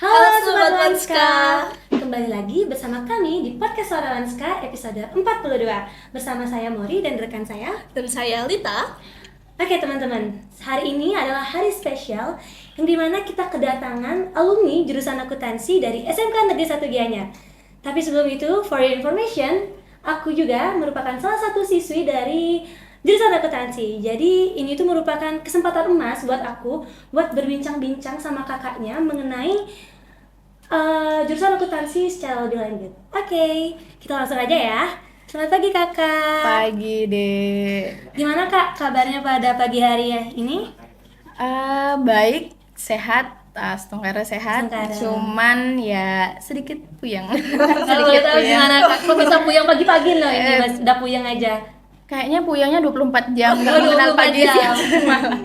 Halo Sobat Wanska, kembali lagi bersama kami di podcast Suara Wanska episode 42. Bersama saya Mori dan rekan saya. Dan saya Lita. Oke teman-teman, hari ini adalah hari spesial yang dimana kita kedatangan alumni jurusan akuntansi dari SMK Negeri 1 Gianyar. Tapi sebelum itu, for your information, aku juga merupakan salah satu siswi dari jurusan akuntansi. Jadi ini tuh merupakan kesempatan emas buat aku buat berbincang-bincang sama kakaknya mengenai jurusan akuntansi secara lebih lanjut. Oke, kita langsung aja ya. Selamat pagi kakak. Pagi deh. Gimana kak kabarnya pada pagi hari ya ini? Baik, sehat, setengkara sehat. Setengkara. Cuman ya sedikit puyeng. Kalau boleh tahu gimana kak? Kok bisa puyeng pagi-pagi loh ini mas? Udah puyeng aja. Kayaknya puyengnya 24 jam, nggak Oh, mengenal 24 pagi jam. siang malam.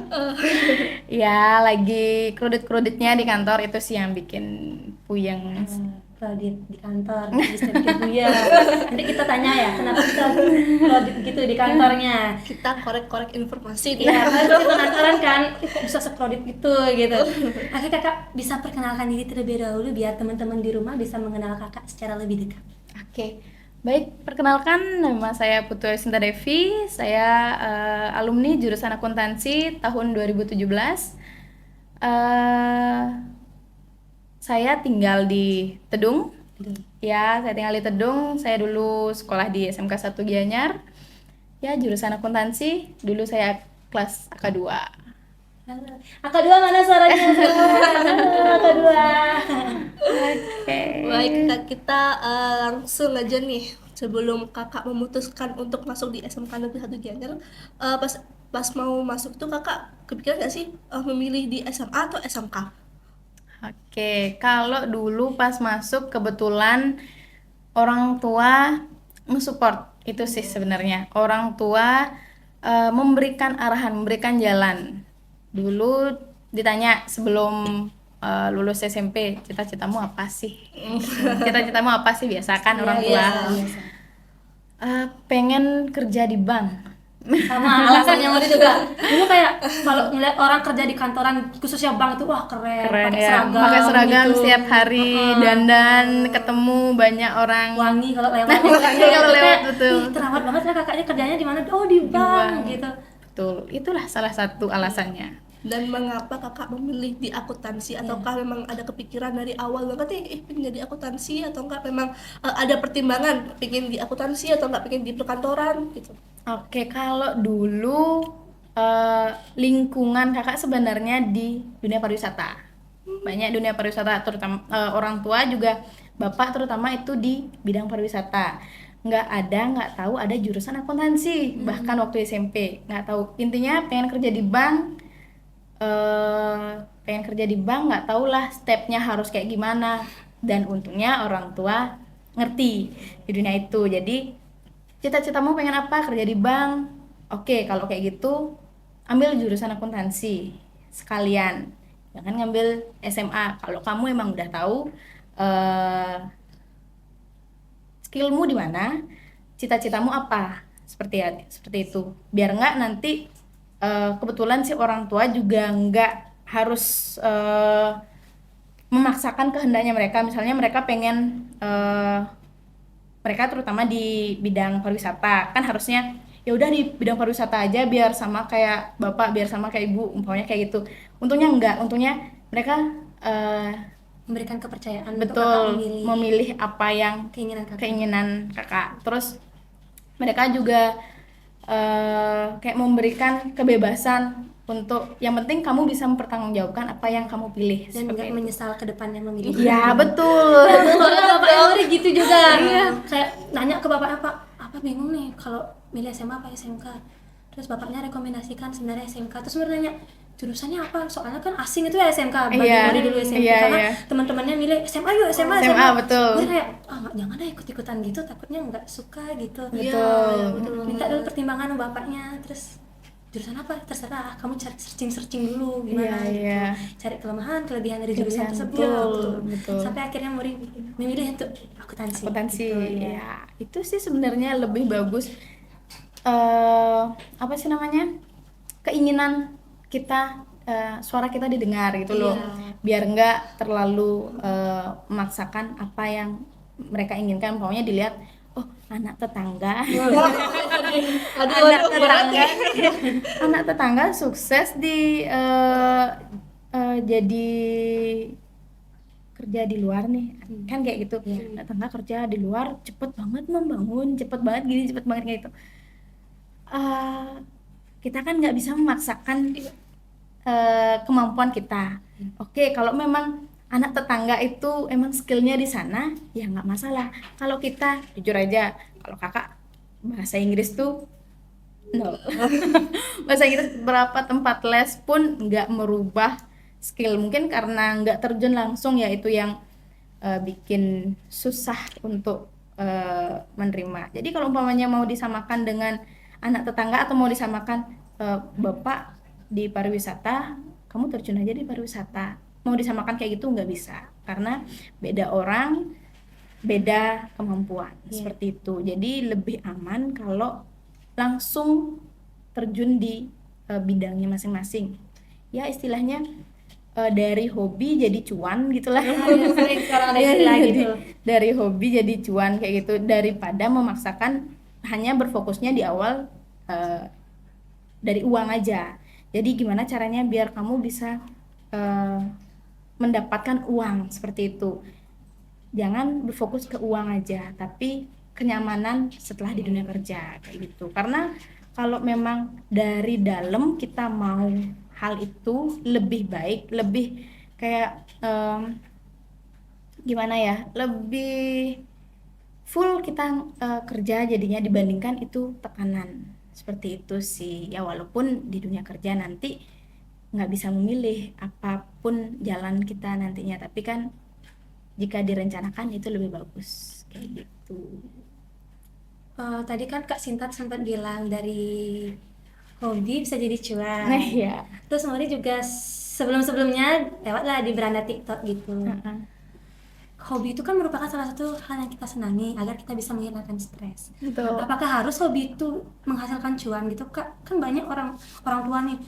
Ya, lagi kredit-kreditnya di kantor itu sih yang bikin puyeng. Kredit di kantor bisa bikin puyeng. Nanti kita tanya ya kenapa bisa kredit gitu di kantornya. Kita korek-korek informasi nih. Iya, kan kita penasaran kan, kok bisa sekredit gitu. Oke kakak, bisa perkenalkan diri terlebih dahulu biar teman-teman di rumah bisa mengenal kakak secara lebih dekat. Oke, baik, perkenalkan nama saya Putu Sinta Devi. Saya alumni jurusan akuntansi tahun 2017. Saya tinggal di Tedung. Ya, saya tinggal di Tedung. Saya dulu sekolah di SMK 1 Gianyar. Ya, jurusan akuntansi. Dulu saya kelas AK2. Halo. AK2 mana suaranya? Halo, AK2. Oke. Baik Kak, kita langsung aja nih. Sebelum kakak memutuskan untuk masuk di SMK Negeri 1 Gianyar, pas mau masuk tuh kakak kepikiran nggak sih memilih di SMA atau SMK? Oke, kalau dulu pas masuk kebetulan orang tua nge-support itu sih sebenarnya. Orang tua memberikan arahan, memberikan jalan. Dulu ditanya sebelum lulus SMP, cita-citamu apa sih? Cita-citamu apa sih? Biasa kan orang tua. Biasa. Pengen kerja di bank. Sama alasannya Mori juga. Dulu kayak kalau ngeliat orang kerja di kantoran khususnya bank itu wah keren pakai ya. seragam, Pakai seragam gitu. setiap hari, dandan, ketemu banyak orang. Wangi kalau lewat. Kalau lewat, betul. Ih, terawat banget ya kakaknya kerjanya di mana? Oh di bank gitu. Betul, itulah salah satu alasannya. Dan mengapa kakak memilih di akuntansi? Ataukah memang ada kepikiran dari awal banget pengen jadi akuntansi, atau enggak memang ada pertimbangan pengen di akuntansi atau enggak pengen di perkantoran gitu? Oke, kalau dulu lingkungan kakak sebenarnya di dunia pariwisata. Banyak dunia pariwisata, terutama orang tua juga, bapak terutama itu di bidang pariwisata. Nggak tahu ada jurusan akuntansi. Bahkan waktu SMP nggak tahu. Intinya pengen kerja di bank. Nggak tahu lah stepnya harus kayak gimana. Dan untungnya orang tua ngerti di dunia itu. Jadi cita-citamu pengen apa? Kerja di bank. Oke, kalau kayak gitu ambil jurusan akuntansi sekalian. Jangan ngambil SMA. Kalau kamu emang udah tahu skillmu di mana, cita-citamu apa, seperti itu. Biar nggak nanti kebetulan si orang tua juga nggak harus memaksakan kehendaknya mereka. Misalnya mereka pengen mereka terutama di bidang pariwisata, kan harusnya ya udah di bidang pariwisata aja biar sama kayak bapak, biar sama kayak ibu, umpamanya kayak gitu. Untungnya enggak, untungnya mereka Memberikan kepercayaan untuk kakak betul memilih apa yang keinginan kakak. Terus mereka juga kayak memberikan kebebasan untuk yang penting kamu bisa mempertanggungjawabkan apa yang kamu pilih dan nggak menyesal ke depannya memilih. Ya betul. Soalnya bapaknya Mori gitu juga. Kayak nanya ke bapaknya, apa bingung nih kalau milih SMA apa SMK. Terus bapaknya rekomendasikan sebenarnya SMK. Terus Mori nanya jurusannya apa? Soalnya kan asing itu ya SMK. Bagi Mori dulu SMP karena teman-temannya milih SMA yuk SMA. Betul. Mori kayak jangan deh ikut-ikutan gitu, takutnya nggak suka gitu. Betul. Minta dulu pertimbangan sama bapaknya. Terus jurusan apa? Terserah, kamu cari searching dulu gimana gitu. Cari kelemahan, kelebihan dari jurusan tersebut. Betul. Sampai akhirnya Mori memilih untuk akuntansi. Gitu, ya. Itu sih sebenarnya lebih bagus apa sih namanya? Keinginan kita suara kita didengar gitu loh. Biar nggak terlalu memaksakan apa yang mereka inginkan. Pokoknya dilihat, oh anak tetangga anak tetangga sukses di jadi kerja di luar nih, kan kayak gitu. Anak tetangga kerja di luar cepet banget membangun, cepet banget gini, cepet banget kayak gitu. Kita kan nggak bisa memaksakan kemampuan kita. Oke, kalau memang anak tetangga itu emang skillnya di sana, ya nggak masalah. Kalau kita, jujur aja, kalau kakak bahasa Inggris tuh nol. Bahasa Inggris berapa tempat les pun nggak merubah skill. Mungkin karena nggak terjun langsung, yaitu yang bikin susah untuk menerima. Jadi kalau umpamanya mau disamakan dengan anak tetangga atau mau disamakan bapak di pariwisata, kamu terjun aja di pariwisata. Mau disamakan kayak gitu nggak bisa, karena beda orang, beda kemampuan, seperti itu. Jadi lebih aman kalau langsung terjun di bidangnya masing-masing. Ya istilahnya dari hobi jadi cuan gitulah. Sekarang ada istilah gitu. Dari hobi jadi cuan kayak gitu, daripada memaksakan hanya berfokusnya di awal dari uang aja. Jadi gimana caranya biar kamu bisa mendapatkan uang, seperti itu. Jangan berfokus ke uang aja, tapi kenyamanan setelah di dunia kerja kayak gitu. Karena kalau memang dari dalam kita mau hal itu lebih baik, lebih kayak gimana ya, lebih full kita kerja jadinya dibandingkan itu tekanan, seperti itu sih ya. Walaupun di dunia kerja nanti nggak bisa memilih apapun jalan kita nantinya, tapi kan jika direncanakan itu lebih bagus kayak gitu. Tadi kan Kak Sinta sempat bilang dari hobi bisa jadi cuan. Nah ya. Terus Mori juga sebelum-sebelumnya lewatlah di beranda TikTok gitu. Hobi itu kan merupakan salah satu hal yang kita senangi agar kita bisa menghilangkan stres. Betul. Apakah harus hobi itu menghasilkan cuan gitu Kak? Kan banyak orang tua nih,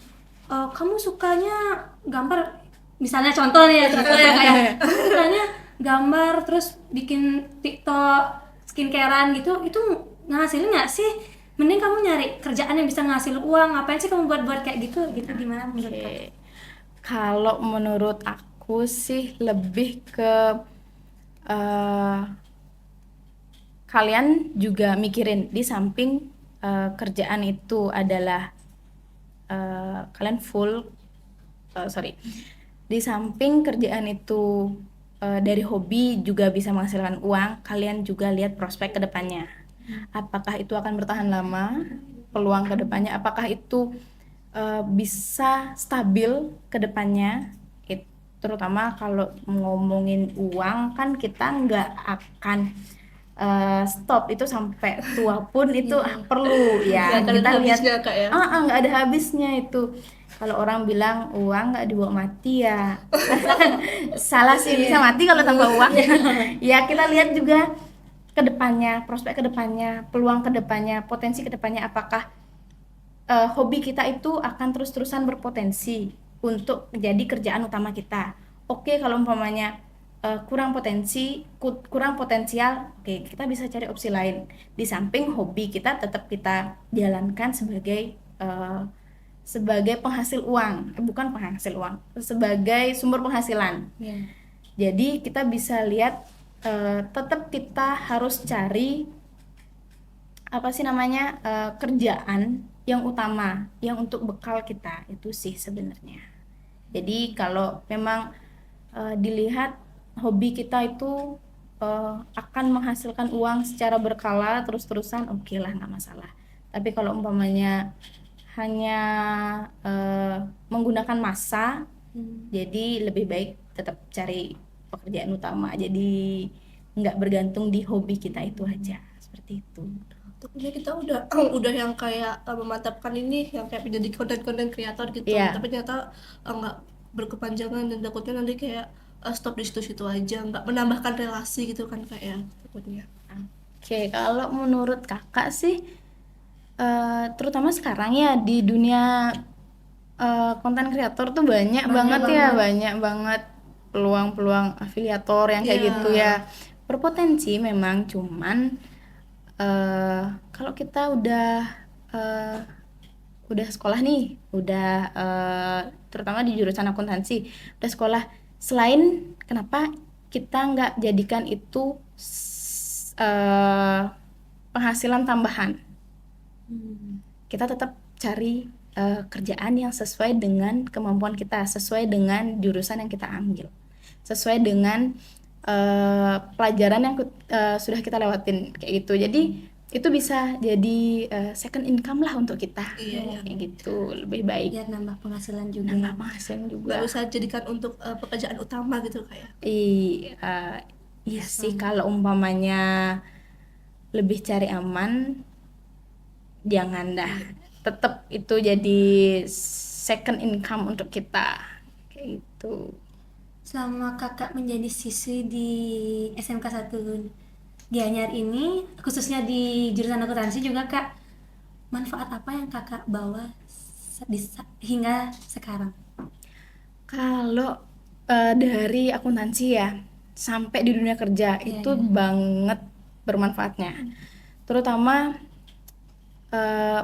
kamu sukanya gambar, misalnya contoh nih ya, kayak kamu sukanya gambar terus bikin TikTok skincarean gitu, itu ngasilin nggak sih? Mending kamu nyari kerjaan yang bisa ngasil uang. Ngapain sih kamu buat kayak gitu gimana menurut Kak? Kalau menurut aku sih lebih ke kalian juga mikirin di samping kerjaan itu adalah kalian full di samping kerjaan itu dari hobi juga bisa menghasilkan uang, kalian juga lihat prospek ke depannya. Apakah itu akan bertahan lama, peluang ke depannya, apakah itu bisa stabil ke depannya. Terutama kalau ngomongin uang kan kita nggak akan stop itu sampai tua pun itu perlu ya, kita lihat nggak ada habisnya itu. Kalau orang bilang uang nggak dibawa mati ya salah sih, bisa mati kalau tanpa uang. Ya kita lihat juga ke depannya, prospek ke depannya, peluang ke depannya, potensi ke depannya, apakah hobi kita itu akan terus-terusan berpotensi untuk menjadi kerjaan utama kita. Oke, kalau umpamanya kurang potensial, oke, kita bisa cari opsi lain. Di samping hobi kita tetap kita jalankan sebagai penghasil uang, bukan penghasil uang, sebagai sumber penghasilan. Jadi kita bisa lihat tetap kita harus cari kerjaan yang utama, yang untuk bekal kita, itu sih sebenarnya. Jadi kalau memang dilihat hobi kita itu akan menghasilkan uang secara berkala terus-terusan, oke lah, nggak masalah. Tapi kalau umpamanya hanya menggunakan masa, jadi lebih baik tetap cari pekerjaan utama, jadi nggak bergantung di hobi kita itu aja, seperti itu. Jadi kita udah yang kayak memantapkan ini yang kayak menjadi konten kreator gitu, tapi ternyata nggak berkepanjangan dan takutnya nanti kayak stop di situ-situ aja, nggak menambahkan relasi gitu kan kayak takutnya. Oke, kalau menurut kakak sih terutama sekarang ya di dunia konten kreator tuh banyak banget ya, banyak banget peluang-peluang afiliator yang kayak Iya. gitu ya. Berpotensi memang, cuman kalau kita eh, udah sekolah nih, udah terutama di jurusan akuntansi, udah sekolah, selain kenapa kita nggak jadikan itu penghasilan tambahan, kita tetap cari kerjaan yang sesuai dengan kemampuan kita, sesuai dengan jurusan yang kita ambil, sesuai dengan pelajaran yang sudah kita lewatin kayak gitu. Jadi itu bisa jadi second income lah untuk kita. Iya. Kayak gitu, lebih baik Biar nambah penghasilan juga. nambah penghasilan juga. Nggak usah jadikan untuk pekerjaan utama gitu kayak. Iya sih, kalau umpamanya lebih cari aman, jangan dah. Tetap itu jadi second income untuk kita. Kayak gitu. Selama kakak menjadi siswi di SMK 1 Gianyar ini, khususnya di jurusan akuntansi juga kak, manfaat apa yang kakak bawa hingga sekarang? Kalau dari akuntansi ya sampai di dunia kerja itu banget bermanfaatnya. Terutama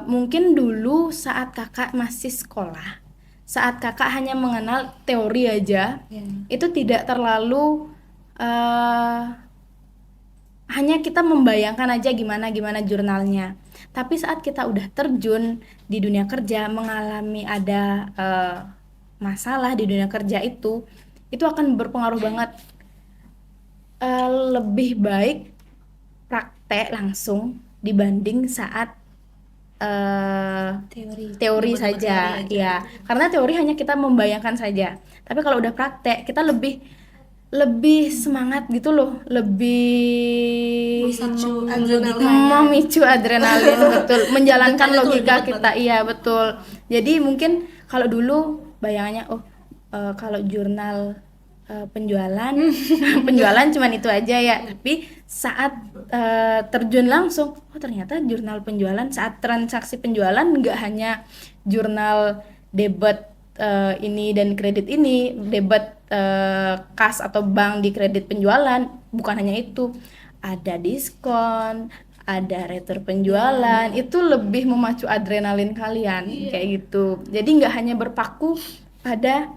mungkin dulu saat kakak masih sekolah, saat kakak hanya mengenal teori aja, itu tidak terlalu hanya kita membayangkan aja gimana jurnalnya. Tapi saat kita udah terjun di dunia kerja, mengalami ada masalah di dunia kerja itu akan berpengaruh banget. Lebih baik praktek langsung dibanding saat teori saja, ya. Karena teori hanya kita membayangkan saja. Tapi kalau udah praktek, kita lebih semangat gitu loh, lebih memicu adrenalin betul, menjalankan logika kita. Iya betul. Jadi mungkin kalau dulu bayangannya kalau jurnal penjualan cuman itu aja ya, tapi saat terjun langsung, ternyata jurnal penjualan saat transaksi penjualan nggak hanya jurnal debit ini dan kredit ini, debit kas atau bank di kredit penjualan, bukan hanya itu, ada diskon, ada retur penjualan, itu lebih memacu adrenalin kalian kayak gitu. Jadi nggak hanya berpaku pada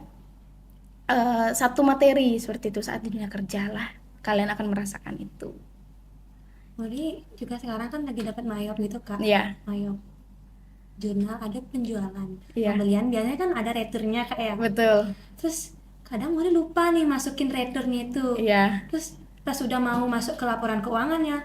satu materi seperti itu, saat di dunia kerja lah kalian akan merasakan itu. Muli juga sekarang kan lagi dapat mayop gitu kak. Iya. Mayop jurnal ada penjualan, Iya. pembelian biasanya kan ada returnya kak ya. Betul. Terus kadang Muli lupa nih masukin returnya itu. Iya. Terus pas sudah mau masuk ke laporan keuangannya,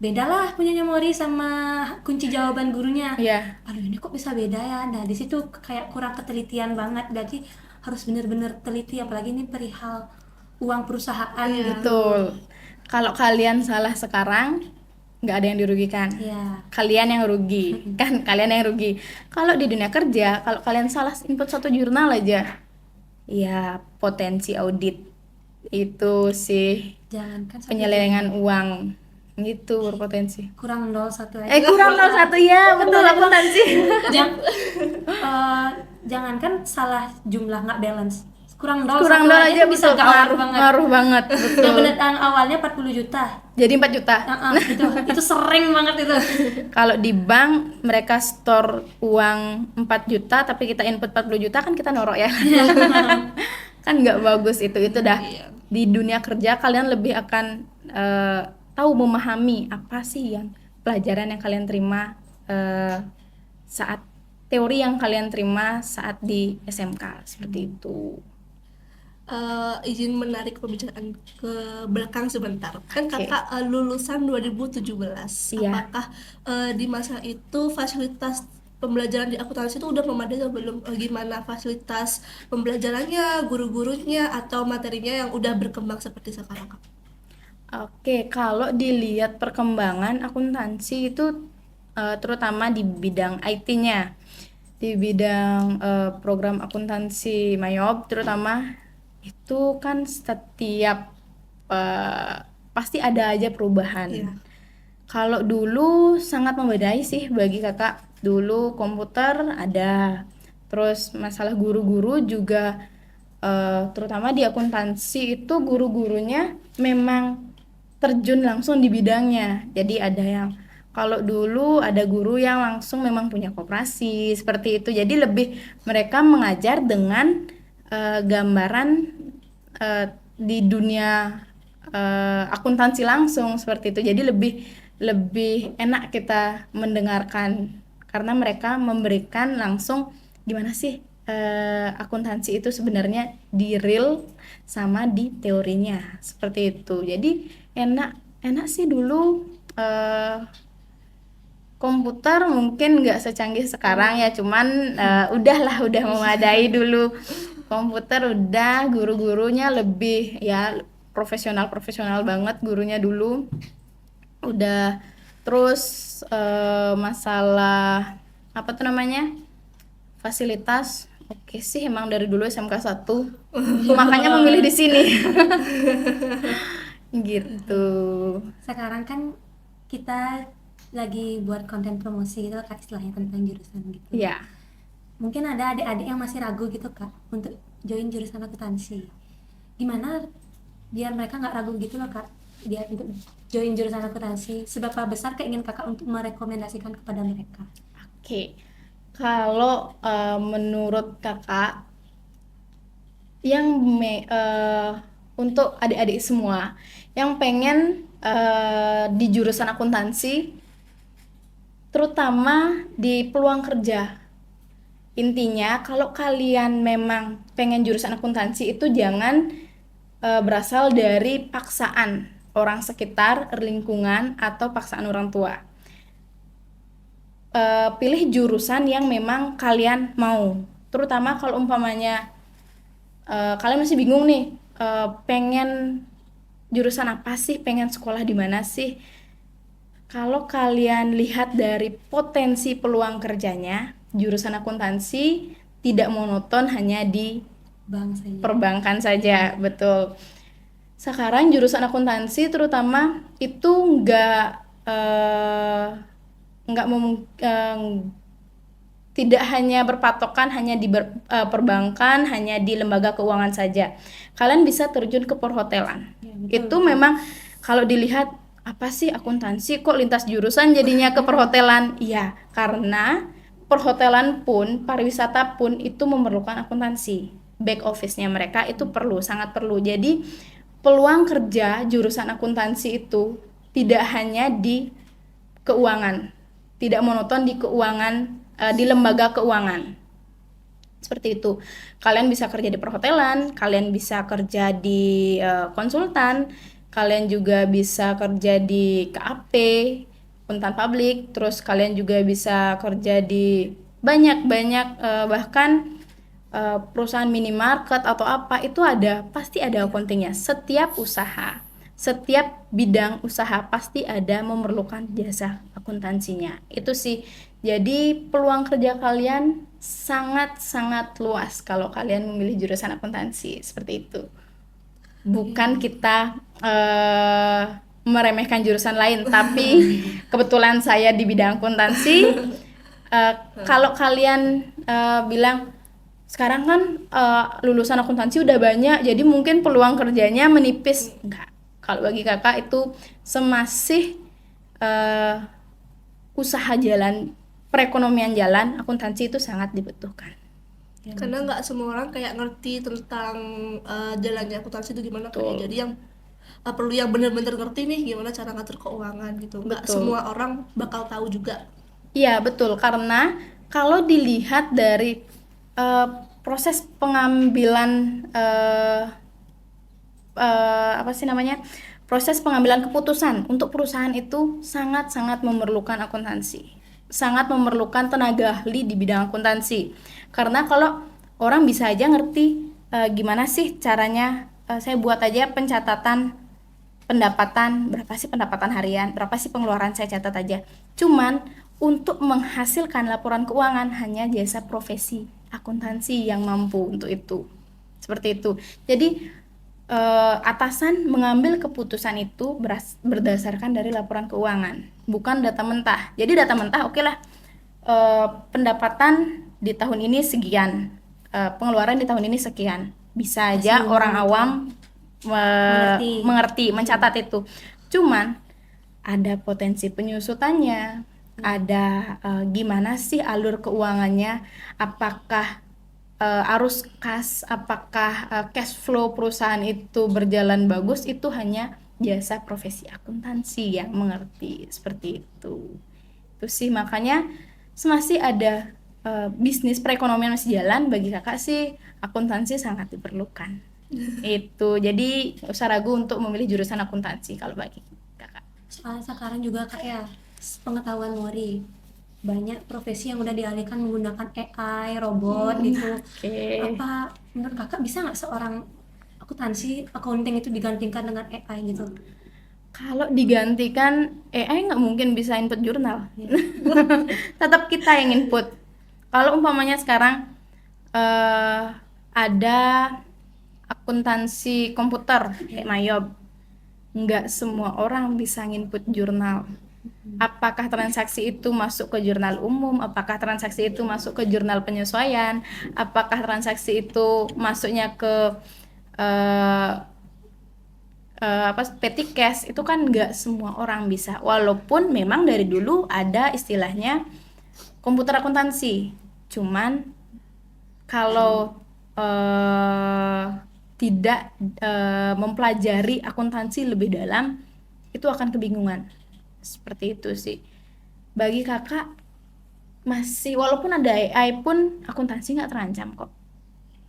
bedalah punyanya Mori sama kunci jawaban gurunya. Iya. Aduh ini kok bisa beda ya. Nah di situ kayak kurang ketelitian banget. Berarti harus benar-benar teliti, apalagi ini perihal uang perusahaan gitu. Betul. Kalau kalian salah sekarang, nggak ada yang dirugikan. Iya. Kalian yang rugi, kan kalian yang rugi. Kalau di dunia kerja, kalau kalian salah input satu jurnal aja, ya potensi audit itu sih, Jangankan satu penyelewengan uang gitu berpotensi. kurang 01 aja. Kurang 01 ya, betul akuntansi. Jangankan salah jumlah nggak balance, kurang 0 Kurang satu nol aja bisa betul, ngaruh banget. ngaruh banget, betul. Yang pendataan awalnya 40 juta. Jadi 4 juta. Itu sering banget itu. Kalau di bank mereka store uang 4 juta tapi kita input 40 juta, kan kita norok ya. Kan nggak bagus itu dah. Di dunia kerja kalian lebih akan tahu, memahami apa sih yang pelajaran yang kalian terima saat teori yang kalian terima saat di SMK seperti itu. Izin menarik pembicaraan ke belakang sebentar. Kan kakak lulusan 2017. Iya. Apakah di masa itu fasilitas pembelajaran di akuntansi itu udah memadai atau belum? Gimana fasilitas pembelajarannya, guru-gurunya, atau materinya yang udah berkembang seperti sekarang, Kak? Oke, kalau dilihat perkembangan akuntansi itu terutama di bidang IT-nya, di bidang program akuntansi Mayop terutama, itu kan setiap pasti ada aja perubahan. Iya. Kalau dulu sangat membedai sih bagi kakak. Dulu komputer ada, Terus masalah guru-guru juga terutama di akuntansi itu guru-gurunya memang terjun langsung di bidangnya. Jadi ada yang kalau dulu ada guru yang langsung memang punya koperasi seperti itu. Jadi lebih mereka mengajar dengan gambaran di dunia akuntansi langsung seperti itu. Jadi lebih enak kita mendengarkan karena mereka memberikan langsung gimana sih akuntansi itu sebenarnya di real sama di teorinya seperti itu. Jadi enak sih dulu. Komputer mungkin nggak secanggih sekarang ya, cuman udah memadai dulu. Komputer udah, guru-gurunya lebih ya profesional banget gurunya dulu. Udah. Terus masalah apa tuh namanya, fasilitas oke sih emang dari dulu SMK 1 makanya memilih di sini. Gitu. Sekarang kan kita lagi buat konten promosi gitu Kak, istilahnya tentang jurusan gitu. Ya. Mungkin ada adik-adik yang masih ragu gitu Kak untuk join jurusan akuntansi. Gimana biar mereka nggak ragu gitu loh Kak, dia untuk join jurusan akuntansi? Seberapa besar keinginan Kakak untuk merekomendasikan kepada mereka? Oke. Kalau menurut Kakak yang untuk adik-adik semua yang pengen di jurusan akuntansi, terutama di peluang kerja. Intinya kalau kalian memang pengen jurusan akuntansi itu jangan berasal dari paksaan orang sekitar, lingkungan, atau paksaan orang tua. Pilih jurusan yang memang kalian mau. Terutama kalau umpamanya kalian masih bingung nih, pengen jurusan apa sih, pengen sekolah di mana sih. Kalau kalian lihat dari potensi peluang kerjanya, jurusan akuntansi tidak monoton hanya di Bang saya. perbankan saja, betul. Sekarang jurusan akuntansi terutama itu tidak hanya berpatokan hanya di perbankan, hanya di lembaga keuangan saja. Kalian bisa terjun ke perhotelan. Ya, betul, Itu betul. memang kalau dilihat apa sih akuntansi kok lintas jurusan jadinya ke perhotelan? Iya, karena perhotelan pun, pariwisata pun itu memerlukan akuntansi. Back office-nya mereka itu perlu, sangat perlu. Jadi peluang kerja jurusan akuntansi itu tidak hanya di keuangan, tidak monoton di keuangan, di lembaga keuangan. Seperti itu. Kalian bisa kerja di perhotelan, kalian bisa kerja di konsultan, kalian juga bisa kerja di KAP, akuntan publik, terus kalian juga bisa kerja di banyak bahkan perusahaan minimarket atau apa itu pasti ada accountingnya. Setiap usaha, setiap bidang usaha pasti ada memerlukan jasa akuntansinya. Itu sih. Jadi peluang kerja kalian sangat luas kalau kalian memilih jurusan akuntansi seperti itu. Bukan kita meremehkan jurusan lain, tapi kebetulan saya di bidang akuntansi. Kalau kalian bilang sekarang kan lulusan akuntansi udah banyak, jadi mungkin peluang kerjanya menipis. Enggak. Kalau bagi kakak itu semasih usaha jalan, perekonomian jalan, akuntansi itu sangat dibutuhkan. Karena nggak semua orang kayak ngerti tentang jalannya akuntansi itu gimana Betul. kayak. Jadi yang perlu yang benar-benar ngerti nih gimana cara ngatur keuangan gitu. Nggak Betul. semua orang bakal tahu juga. Iya betul, karena kalau dilihat dari proses pengambilan proses pengambilan keputusan untuk perusahaan itu sangat memerlukan akuntansi, sangat memerlukan tenaga ahli di bidang akuntansi. Karena kalau orang bisa aja ngerti gimana sih caranya, saya buat aja pencatatan pendapatan, berapa sih pendapatan harian, berapa sih pengeluaran, saya catat aja. Cuman untuk menghasilkan laporan keuangan hanya jasa profesi akuntansi yang mampu untuk itu. Seperti itu. Jadi atasan mengambil keputusan itu berdasarkan dari laporan keuangan, bukan data mentah. Jadi data mentah oke lah, pendapatan di tahun ini sekian, pengeluaran di tahun ini sekian. Bisa aja Masih orang mengerti. awam Mengerti. mengerti, mencatat itu. Cuman ada potensi penyusutannya, ada gimana sih alur keuangannya, apakah arus kas, apakah cash flow perusahaan itu berjalan bagus, itu hanya jasa profesi akuntansi yang mengerti seperti itu. Itu sih makanya masih ada bisnis perekonomian masih jalan, bagi kakak sih akuntansi sangat diperlukan. Itu jadi nggak usah ragu untuk memilih jurusan akuntansi kalau bagi kakak. Soalnya sekarang juga Kak ya, pengetahuan Mori, banyak profesi yang udah dialihkan menggunakan AI, robot gitu. Oke. Apa menurut Kakak bisa nggak seorang akuntansi, accounting itu digantikan dengan AI gitu? Kalau digantikan AI nggak mungkin bisa input jurnal. Tetap kita yang input. Kalau umpamanya sekarang ada akuntansi komputer kayak Mayob, nggak semua orang bisa nginput jurnal. Apakah transaksi itu masuk ke jurnal umum, apakah transaksi itu masuk ke jurnal penyesuaian, apakah transaksi itu masuknya ke petty cash, itu kan nggak semua orang bisa. Walaupun memang dari dulu ada istilahnya komputer akuntansi, cuman kalau tidak mempelajari akuntansi lebih dalam, itu akan kebingungan. Seperti itu sih. Bagi kakak masih, walaupun ada AI pun akuntansi nggak terancam kok,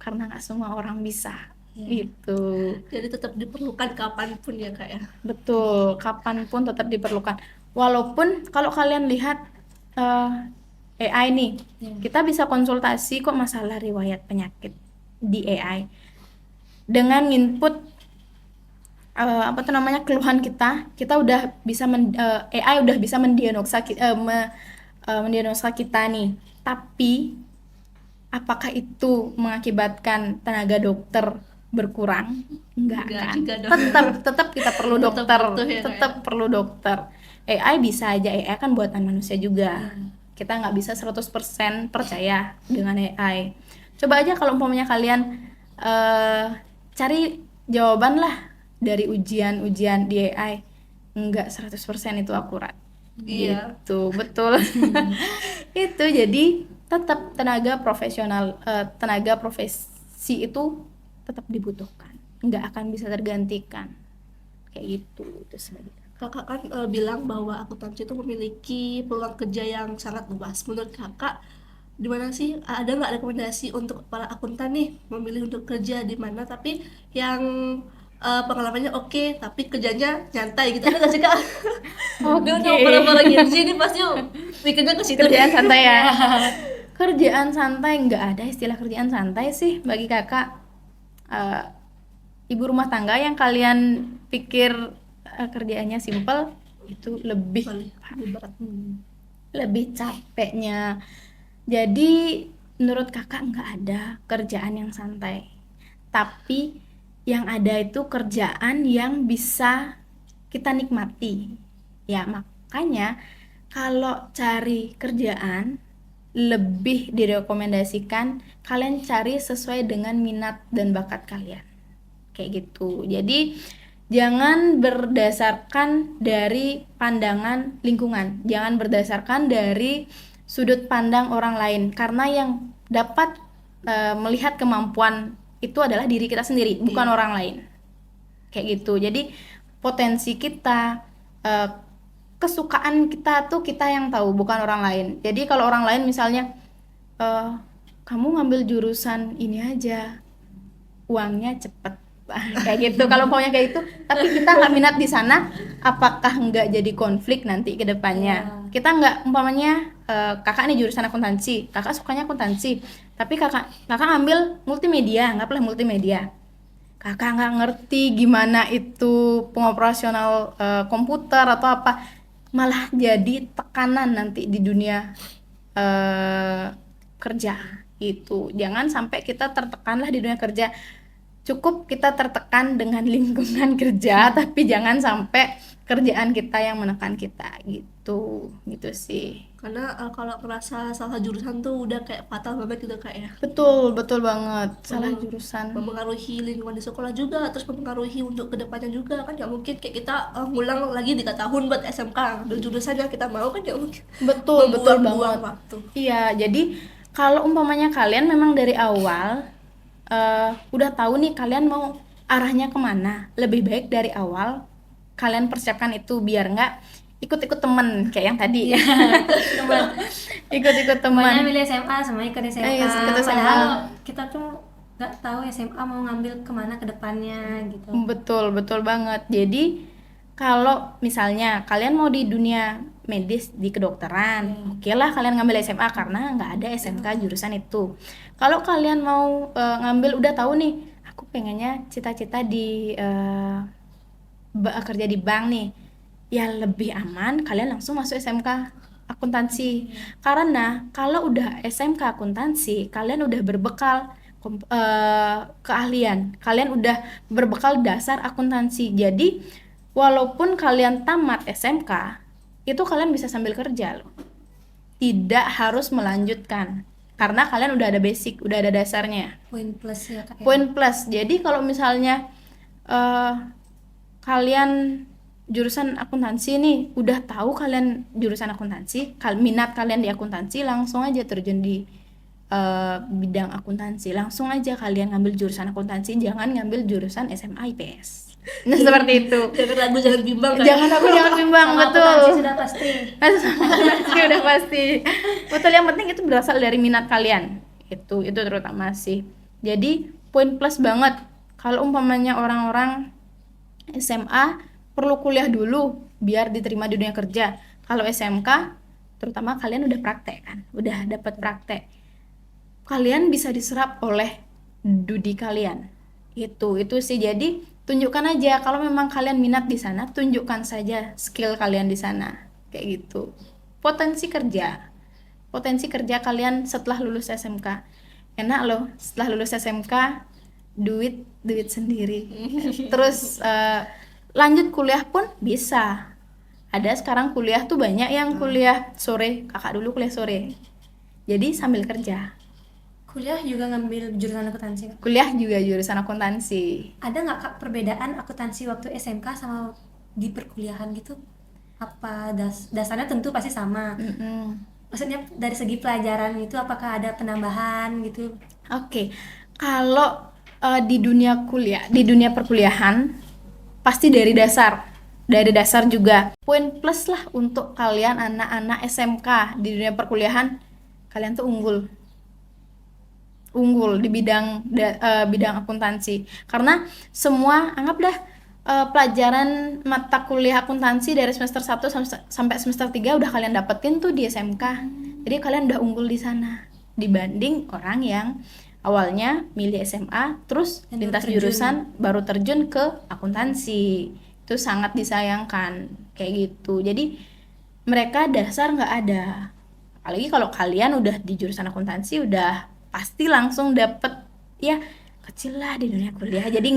karena nggak semua orang bisa. Gitu. Jadi tetap diperlukan kapanpun ya Kak ya. Betul, kapanpun tetap diperlukan. Walaupun kalau kalian lihat AI nih, kita bisa konsultasi kok masalah riwayat penyakit di AI dengan input keluhan kita udah bisa AI udah bisa mendiagnosa mendiagnosa kita nih. Tapi apakah itu mengakibatkan tenaga dokter berkurang? Enggak kan? juga dong. Tetap kita perlu Tetap dokter, butuh ya, tetap perlu dokter. AI bisa aja, AI kan buatan manusia juga. Kita nggak bisa 100% percaya dengan AI. Coba aja kalau umpamanya kalian cari jawaban lah dari ujian-ujian di AI, nggak 100% itu akurat. Iya. Gitu, betul. Itu jadi tetap tenaga profesional, tenaga profesi itu tetap dibutuhkan, nggak akan bisa tergantikan kayak gitu. Itu sebagai Kakak kan bilang bahwa akuntansi itu memiliki peluang kerja yang sangat luas. Menurut kakak, di mana sih, ada nggak rekomendasi untuk para akuntan nih memilih untuk kerja di mana tapi yang pengalamannya oke tapi kerjanya nyantai gitu, ada nggak sih Kak? Dia udah para Gen Z ini pasti mikirnya ke situ kerjaan deh. santai ya. Kerjaan santai nggak ada istilah kerjaan santai sih bagi kakak. Ibu rumah tangga yang kalian pikir kerjaannya simple, itu lebih berat. lebih capeknya. Jadi menurut kakak nggak ada kerjaan yang santai, tapi yang ada itu kerjaan yang bisa kita nikmati ya. Makanya kalau cari kerjaan, lebih direkomendasikan kalian cari sesuai dengan minat dan bakat kalian kayak gitu. Jadi jangan berdasarkan dari pandangan lingkungan, jangan berdasarkan dari sudut pandang orang lain, karena yang dapat melihat kemampuan itu adalah diri kita sendiri, bukan orang lain kayak gitu. Jadi potensi kita, kesukaan kita tuh kita yang tahu, bukan orang lain. Jadi kalau orang lain misalnya kamu ngambil jurusan ini aja uangnya cepet, kayak gitu. Kalau maunya kayak gitu, tapi kita nggak minat di sana, apakah nggak jadi konflik nanti ke depannya? Kita nggak, umpamanya kakak nih jurusan akuntansi, kakak sukanya akuntansi, tapi kakak ambil multimedia, anggaplah multimedia. Kakak nggak ngerti gimana itu pengoperasional komputer atau apa, malah jadi tekanan nanti di dunia kerja itu. Jangan sampai kita tertekanlah di dunia kerja. Cukup kita tertekan dengan lingkungan kerja, tapi jangan sampai kerjaan kita yang menekan kita gitu sih. karena kalau ngerasa salah jurusan tuh udah kayak fatal banget gitu Kak ya. Betul banget. Salah jurusan. Mempengaruhi lingkungan di sekolah juga, terus mempengaruhi untuk kedepannya juga kan, nggak mungkin kayak kita ngulang lagi 3 tahun buat SMK ambil jurusan yang kita mau kan, nggak mungkin. Betul Membuang-buang banget. waktu. Iya, jadi kalau umpamanya kalian memang dari awal udah tahu nih kalian mau arahnya kemana, lebih baik dari awal kalian persiapkan itu biar nggak ikut-ikut temen kayak yang tadi. Teman. Ikut-ikut Semuanya teman. milih SMA, semuanya ikut SMA. Ikut SMA. Padahal kita tuh nggak tahu SMA mau ngambil kemana ke depannya gitu. Betul banget. Jadi kalau misalnya kalian mau di dunia medis di kedokteran, oke lah kalian ngambil SMA karena nggak ada SMK jurusan itu. Kalau kalian mau ngambil udah tahu nih, aku pengennya cita-cita di kerja di bank nih, ya lebih aman kalian langsung masuk SMK akuntansi. Karena kalau udah SMK akuntansi, kalian udah berbekal keahlian, kalian udah berbekal dasar akuntansi. Jadi walaupun kalian tamat SMK, itu kalian bisa sambil kerja loh. Tidak harus melanjutkan. Karena kalian udah ada basic, udah ada dasarnya. Poin plus ya Kak. Poin plus. Jadi kalau misalnya kalian jurusan akuntansi nih, udah tahu kalian jurusan akuntansi, minat kalian di akuntansi, langsung aja terjun di bidang akuntansi. Langsung aja kalian ngambil jurusan akuntansi, jangan ngambil jurusan SMA IPS. Nah, seperti itu. Jangan ragu, jangan bimbang Kak. Jangan bimbang, Sama betul. akuntansi sudah pasti. Pasti udah pasti. Betul, yang penting itu berasal dari minat kalian. Itu terutama sih. Jadi poin plus banget kalau umpamanya orang-orang SMA perlu kuliah dulu biar diterima di dunia kerja. Kalau SMK terutama kalian udah praktek kan, udah dapat praktek, kalian bisa diserap oleh dudi kalian. Itu sih. Jadi tunjukkan aja kalau memang kalian minat di sana, tunjukkan saja skill kalian di sana. Kayak gitu. Potensi kerja kalian setelah lulus SMK. Enak loh, setelah lulus SMK duit sendiri. Terus lanjut kuliah pun bisa. Ada sekarang kuliah tuh banyak yang kuliah sore. Kakak dulu kuliah sore. Jadi sambil kerja. Kuliah juga ngambil jurusan akuntansi Kak. Kuliah juga jurusan akuntansi. Ada nggak Kak perbedaan akuntansi waktu SMK sama di perkuliahan gitu? Apa dasarnya tentu pasti sama. Maksudnya dari segi pelajaran itu apakah ada penambahan gitu? Oke. Kalau di dunia kuliah, di dunia perkuliahan pasti dari dasar juga. Poin plus lah untuk kalian anak-anak SMK di dunia perkuliahan, kalian tuh unggul di bidang akuntansi. Karena semua anggaplah pelajaran mata kuliah akuntansi dari semester 1 sampai semester 3 udah kalian dapetin tuh di SMK. Jadi kalian udah unggul di sana dibanding orang yang awalnya milih SMA terus lintas jurusan baru terjun ke akuntansi. Itu sangat disayangkan kayak gitu. Jadi mereka dasar nggak ada. Apalagi kalau kalian udah di jurusan akuntansi udah pasti langsung dapet ya kecil lah di dunia kuliah. Jadi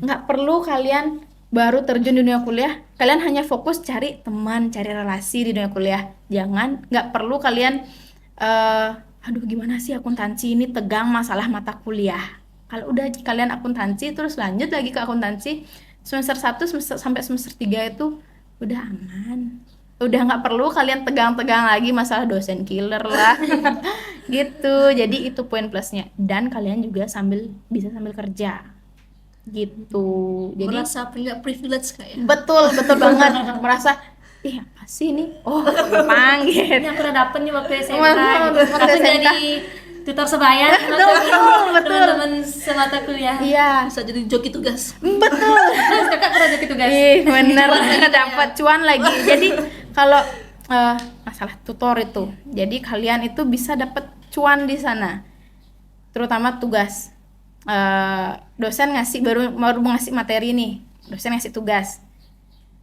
nggak perlu kalian baru terjun di dunia kuliah, kalian hanya fokus cari teman, cari relasi di dunia kuliah. Nggak perlu kalian aduh gimana sih akuntansi ini tegang masalah mata kuliah. Kalau udah kalian akuntansi terus lanjut lagi ke akuntansi semester 1 sampai semester 3 itu udah aman. Udah nggak perlu kalian tegang-tegang lagi masalah dosen killer lah. Gitu. Jadi itu poin plusnya. Dan kalian juga bisa sambil kerja. Gitu. Jadi merasa punya privilege Kak ya. Betul banget. Merasa apa sih ini? Oh, gampang gitu. Ini aku udah dapet nih waktu SMK Waktu gitu. Langsung SMK. jadi tutor sebaya Betul. teman-teman semata kuliah. Iya. Bisa jadi joki tugas. Betul. Kakak pernah jadi tugas. Ih, bener. Dapat cuan lagi. Jadi kalau masalah tutor itu, jadi kalian itu bisa dapat cuan di sana. Terutama tugas. Dosen baru ngasih materi nih. Dosen ngasih tugas.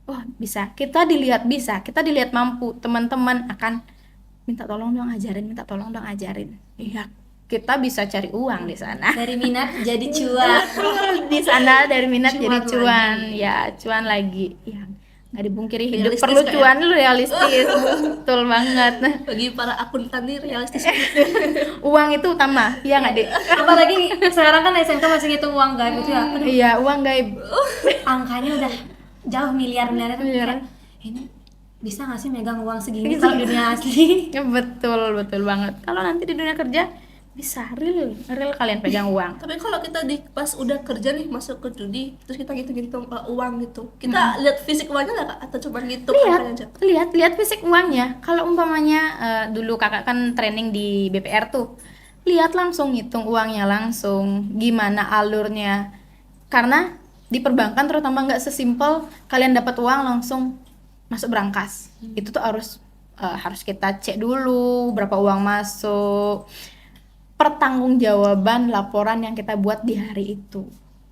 Oh, bisa. Kita dilihat mampu. Teman-teman akan minta tolong dong ajarin. Iya, kita bisa cari uang di sana. Dari minat jadi cuan. Di sana dari minat Cuan jadi cuan. lagi. Ya, cuan lagi. Ya, nggak dipungkiri hidup Realistis, perlu Kak, ya? cuan lu realistis. Betul banget. Nah, Bagi para akuntan nih realistis. uang itu utama, iya nggak Dik? Apalagi sekarang kan SMK masih ngitung uang gaib itu ya. Aduh, Iya, uang gaib. angkanya udah jauh miliar-miliar. Miliaran. Ini bisa nggak sih megang uang segini kalau dunia asli? Ya, betul banget. Kalau nanti di dunia kerja bisa real kalian pegang uang. Tapi kalau kita di pas udah kerja nih masuk ke judi, terus kita ngitung uang gitu, kita lihat fisik uangnya nggak Kak? Atau cuma ngitung angkanya aja? lihat fisik uangnya. Kalau umpamanya dulu kakak kan training di BPR tuh, lihat langsung, hitung uangnya langsung, gimana alurnya. Karena di perbankan terutama nggak sesimpel kalian dapat uang langsung masuk berangkas. Itu tuh harus kita cek dulu berapa uang masuk, pertanggungjawaban laporan yang kita buat di hari itu,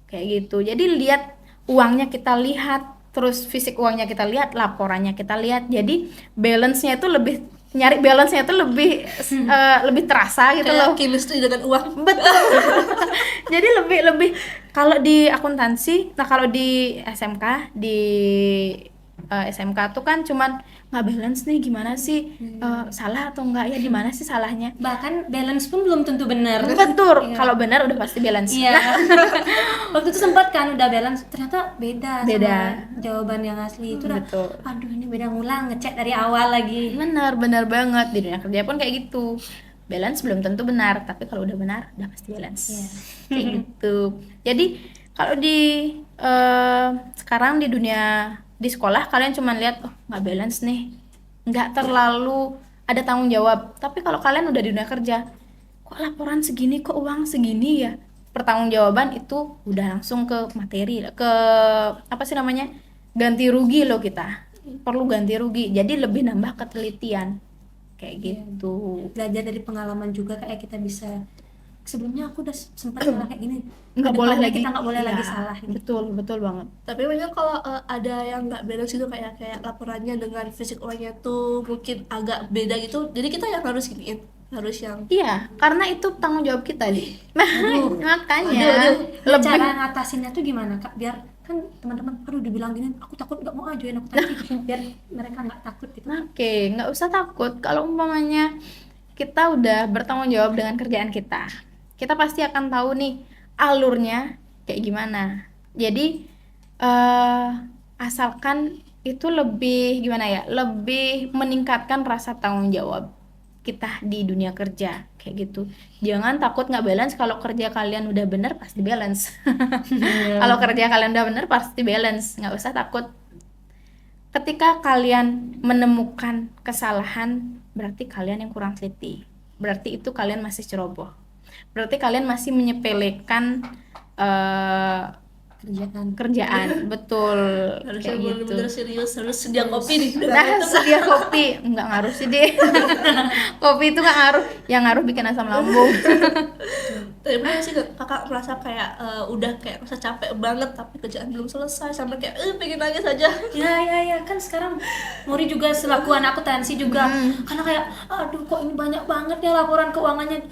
kayak gitu. Jadi lihat uangnya kita lihat, terus fisik uangnya kita lihat, laporannya kita lihat. Jadi balance-nya itu nyari balance-nya itu lebih terasa gitu loh. Kayak chemistry dengan uang. Betul. Jadi lebih kalau di akuntansi, nah kalau di SMK SMK tuh kan cuman nggak balance nih, gimana sih, salah atau enggak ya, di mana sih salahnya. Bahkan balance pun belum tentu benar. Betul, Iya. kalau benar udah pasti balance. Iya. Waktu itu sempat kan udah balance, ternyata beda Beda. sama jawaban yang asli. Itu udah, Betul. aduh ini beda ngulang, ngecek dari awal lagi. Benar banget, di dunia kerja pun kayak gitu. Balance belum tentu benar, tapi kalau udah benar udah pasti balance. Iya. Kayak gitu. Jadi kalau di sekarang di dunia di sekolah kalian cuma lihat, oh nggak balance nih, nggak terlalu ada tanggung jawab. Tapi kalau kalian udah di dunia kerja, kok laporan segini, kok uang segini ya, pertanggungjawaban itu udah langsung ke materi, ke apa sih namanya, ganti rugi loh. Kita perlu ganti rugi, jadi lebih nambah ketelitian kayak gitu. Belajar dari pengalaman juga, kayak kita bisa, sebelumnya aku udah sempat salah kayak gini, Nggak Kedepannya boleh lagi, kita nggak boleh Iya, lagi salah gitu. betul banget. Tapi memang kalau ada yang nggak balance itu kayak laporannya dengan fisik uangnya tuh mungkin agak beda gitu, jadi kita yang harus giniin, harus yang Iya, karena itu tanggung jawab kita nih. Nah, makanya Aduh. Nah, lebih cara ngatasinnya tuh gimana Kak? Biar kan teman-teman aduh dibilang gini, aku takut nggak mau ajuin aku tadi, biar mereka nggak takut gitu. oke, nggak usah takut. Kalau umpamanya kita udah bertanggung jawab dengan kerjaan kita, kita pasti akan tahu nih alurnya kayak gimana. Jadi asalkan itu lebih gimana ya, lebih meningkatkan rasa tanggung jawab kita di dunia kerja kayak gitu. Jangan takut nggak balance. Kalau kerja kalian udah bener pasti balance. Kalau kerja kalian udah bener pasti balance, nggak usah takut. Ketika kalian menemukan kesalahan, berarti kalian yang kurang teliti, berarti itu kalian masih ceroboh, berarti kalian masih menyepelekan kerjaan. Betul, harusnya kayak gitu. bener-bener serius, harus sedia kopi nih. Nah, sedia kopi nggak ngaruh sih deh. Kopi itu nggak ngaruh, yang ngaruh bikin asam lambung. Tapi bener sih kakak merasa kayak udah kayak merasa capek banget tapi kerjaan belum selesai sampai kayak pengen nangis aja. Ya kan sekarang Muri juga selaku anak akuntansi juga, karena kayak aduh kok ini banyak banget ya laporan keuangannya,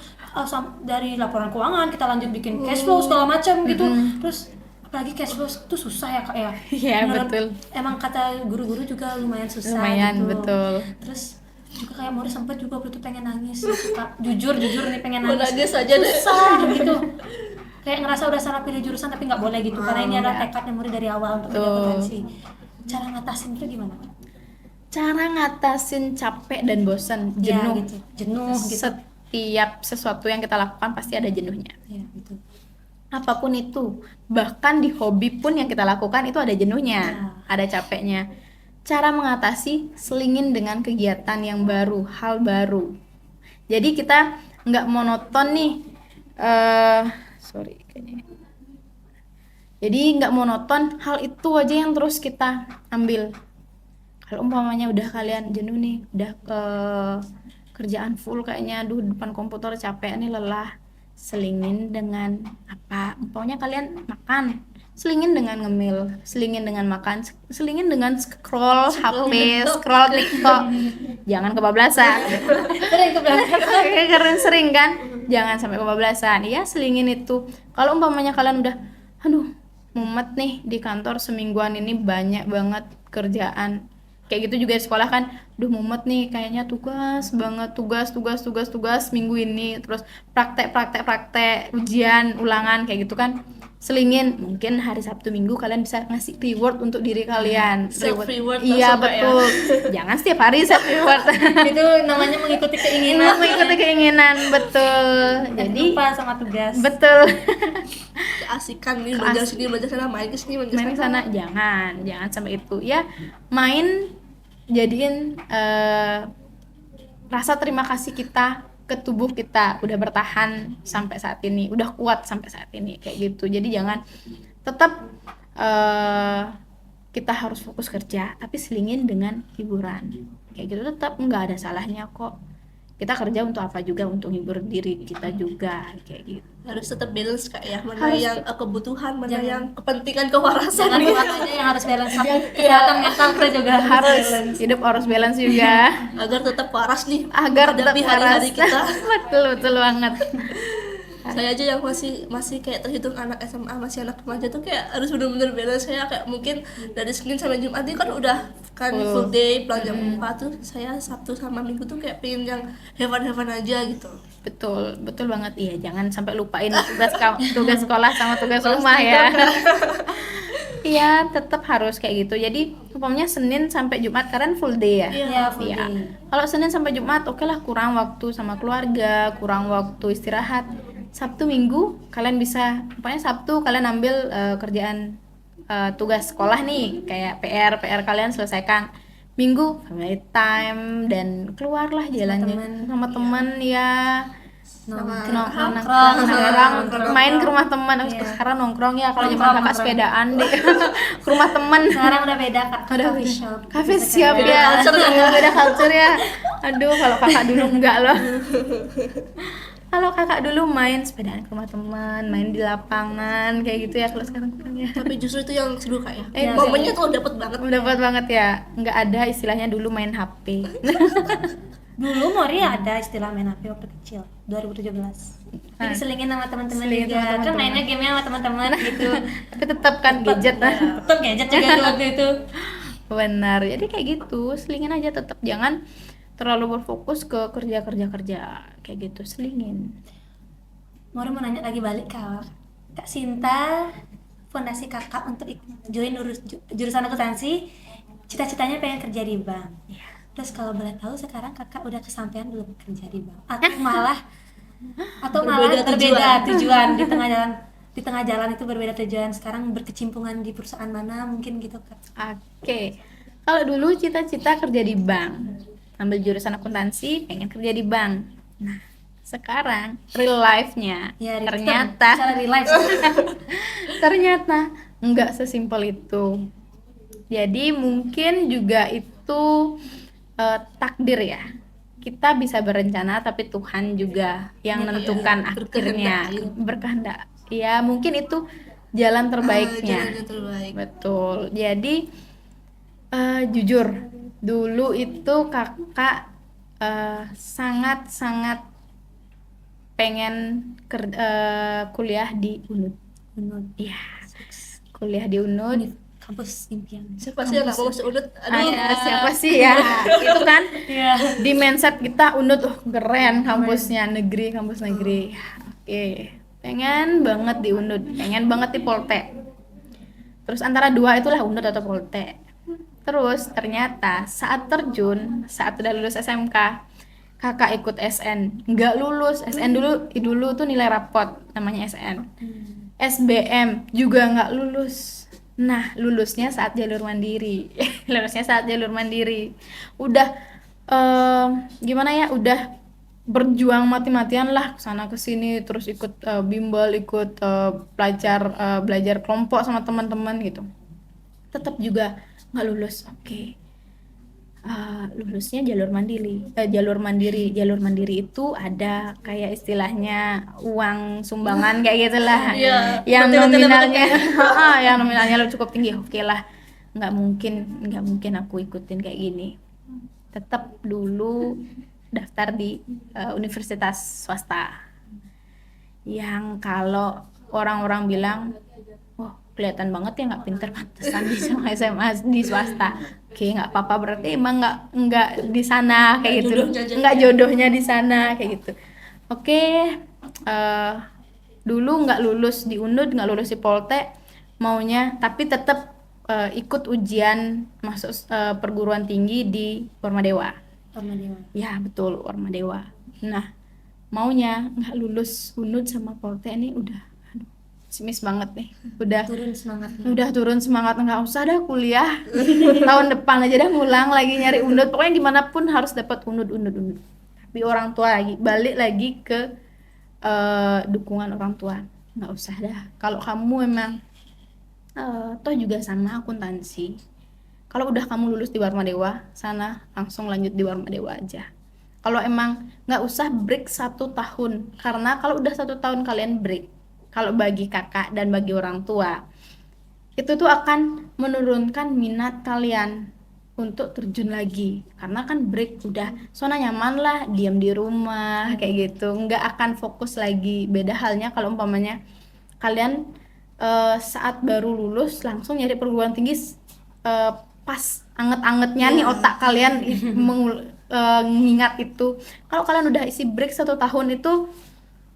dari laporan keuangan kita lanjut bikin cash flow segala macam gitu. Terus apalagi cash flow itu susah ya Kak ya. Iya, Menurut- betul. Emang kata guru-guru juga lumayan susah Lumayan, gitu. betul. Terus juga kayak Muri sempat juga waktu itu pengen nangis gitu Kak. Jujur nih pengen Mau nangis. nangis aja deh. Susah gitu. Kayak ngerasa udah salah pilih jurusan tapi nggak boleh gitu, karena ini adalah tekadnya Muri dari awal untuk jadi akuntansi. Cara ngatasin itu gimana Kak? Cara ngatasin capek dan bosan, Ya, jenuh. gitu. Jenuh gitu. Setiap sesuatu yang kita lakukan pasti ada jenuhnya. Ya, gitu. Apapun itu, bahkan di hobi pun yang kita lakukan itu ada jenuhnya, Ya. ada capeknya. Cara mengatasi, selingin dengan kegiatan yang baru, hal baru. Jadi kita nggak monoton nih. Sorry kayaknya. Jadi nggak monoton, hal itu aja yang terus kita ambil. Kalau umpamanya udah kalian jenuh nih, udah kerjaan full kayaknya, aduh depan komputer capek nih, lelah, selingin dengan apa? Umpamanya kalian makan, selingin dengan ngemil, selingin dengan makan, selingin dengan scroll HP, scroll TikTok. Jangan kebablasan. Sering ke belakang. Karena sering kan, jangan sampai kebablasan. Iya, selingin itu. Kalau umpamanya kalian udah aduh mumet nih di kantor semingguan ini banyak banget kerjaan. Kayak gitu juga di sekolah kan, duh mumet nih kayaknya tugas banget, tugas minggu ini, terus praktek ujian ulangan kayak gitu kan. Selingin mungkin hari Sabtu Minggu kalian bisa ngasih reward untuk diri kalian. Self reward Iya langsung, Kak, ya. betul. Jangan setiap hari self reward. Itu namanya mengikuti keinginan. Mengikuti keinginan, betul. Jadi lupa sama tugas. betul. Keasikan nih, belajar sini belajar sana, main ke sini belajar Main ke sana. sana jangan sampai itu ya. Main jadiin rasa terima kasih kita ke tubuh kita udah bertahan sampai saat ini, udah kuat sampai saat ini kayak gitu. Jadi jangan, tetap kita harus fokus kerja tapi selingin dengan hiburan kayak gitu, tetap nggak ada salahnya kok. Kita kerja untuk apa juga, untuk hibur diri kita juga kayak gitu. Harus tetap balance, Kak, ya, mana Harus yang kebutuhan, mana Jangan. yang kepentingan kewarasan. Jangan uang aja yang harus balance, tapi kesehatan mental kita juga Harus balance. hidup harus balance juga. Agar tetap waras nih Agar tetap menghadapi hari-hari waras. kita. betul banget. Saya aja yang masih kayak terhitung anak SMA, masih anak remaja tuh kayak harus benar-benar balance. Saya kayak mungkin dari Senin sampai Jumat ini kan udah kan full day pulang jam 4 tuh, saya Sabtu sama Minggu tuh kayak pengen yang heaven aja gitu. Betul banget. Iya, jangan sampai lupain tugas sekolah sama tugas rumah ya. Iya, tetap harus kayak gitu. Jadi umpamanya Senin sampai Jumat kalian full day ya. Iya, full Iya. day. Kalau Senin sampai Jumat oke lah, kurang waktu sama keluarga, kurang waktu istirahat. Sabtu Minggu kalian bisa, pokoknya Sabtu kalian ambil kerjaan tugas sekolah nih, kayak PR kalian selesaikan. Minggu family time dan keluarlah jalannya sama teman ya. Nongkrong, main ke rumah teman. Sekarang nongkrong ya, kalau zaman kakak sepedaan deh ke rumah teman. Sekarang udah beda, Kak. Udah Coffee shop. Cafe siap Beda ya. culture ya. Beda culture ya. Aduh, kalau kakak dulu enggak loh. Kalau kakak dulu main sepedaan ke rumah teman, main di lapangan kayak gitu ya. Kalau sekarang kurang ya. Tapi justru itu yang seru, Kak, ya. Iya, Momennya tuh dapat banget. Dapat banget ya. Enggak ada istilahnya dulu main HP. Dulu Mori ada istilah main HP waktu kecil, 2017. Jadi selingin sama teman-teman Selingin juga. sama Kan teman-teman. mainnya gamenya sama teman-teman gitu. Tapi tetap kan gadget lah. Tetep gadget juga tuh waktu itu. Benar. Jadi kayak gitu, selingin aja, tetap jangan terlalu berfokus ke kerja kayak gitu, selingin. Mori mau nanya lagi balik Kak Sinta, fondasi kakak untuk join jurusan akuntansi, cita-citanya pengen kerja di bank. Terus kalau boleh tahu sekarang kakak udah kesampaian belum kerja di bank? Atau malah berbeda tujuan di tengah jalan itu berbeda tujuan, sekarang berkecimpungan di perusahaan mana mungkin gitu, Kak? Oke. Kalau dulu cita-cita kerja di bank, ambil jurusan akuntansi, pengen kerja di bank. Nah, sekarang real life-nya Ya, ternyata secara real life. ternyata nggak sesimpel itu. Jadi mungkin juga itu takdir ya. Kita bisa berencana tapi Tuhan juga yang menentukan akhirnya, berkehendak. Ya mungkin itu jalan terbaiknya. Jalan yang terbaik. Betul. Jadi jujur dulu itu kakak sangat pengen kuliah di UNUD. Iya, kuliah di UNUD. Kampus impian. Siapa sih yang nggak mau masuk UNUD? Siapa sih ya? Itu kan Iya. di mindset kita UNUD keren kampusnya, kampus negeri. Oke, pengen banget di UNUD, pengen banget di Polte. Terus antara dua itulah UNUD atau Polte. Terus ternyata saat udah lulus SMK, kakak ikut SN, nggak lulus. SN dulu tuh nilai rapot namanya SN. SBM juga nggak lulus. Nah, lulusnya saat jalur mandiri. Udah gimana ya? Udah berjuang mati-matian lah kesana kesini, terus ikut bimbel, ikut belajar kelompok sama teman-teman gitu. Tetap juga nggak lulus. Oke. Lulusnya jalur mandiri itu ada kayak istilahnya uang sumbangan kayak gitulah. Iya, yang betul, nominalnya yang nominalnya cukup tinggi. Oke lah, nggak mungkin aku ikutin kayak gini. Tetap dulu daftar di universitas swasta yang kalau orang-orang bilang, oh kelihatan banget ya nggak pinter, pantesan di SMA di swasta. Oke, nggak apa-apa, berarti emang nggak di sana kayak gitu, nggak jodohnya di sana kayak gitu. Oke, dulu nggak lulus di UNUD, nggak lulus di Polte, maunya tapi tetap ikut ujian masuk perguruan tinggi di Warmadewa. Warmadewa. Ya betul, Warmadewa. Nah, maunya nggak lulus UNUD sama Polte ini udah aduh, pesimis banget nih. Udah turun semangat, nggak usah dah kuliah. Tahun depan aja dah ngulang lagi nyari UNUD. Pokoknya gimana pun harus dapat UNUD. Tapi orang tua lagi balik lagi ke dukungan orang tua. Nggak usah dah. Kalau kamu emang toh juga sama akuntansi. Kalau udah kamu lulus di Warmadewa, sana langsung lanjut di Warmadewa aja. Kalau emang nggak usah break 1 tahun, karena kalau udah 1 tahun kalian break, kalau bagi kakak dan bagi orang tua, itu tuh akan menurunkan minat kalian untuk terjun lagi, karena kan break udah zona nyaman lah, diam di rumah kayak gitu, nggak akan fokus lagi. Beda halnya kalau umpamanya kalian saat baru lulus langsung nyari perguruan tinggi, pas anget-angetnya nih otak kalian mengingat itu. Kalau kalian udah isi break 1 tahun itu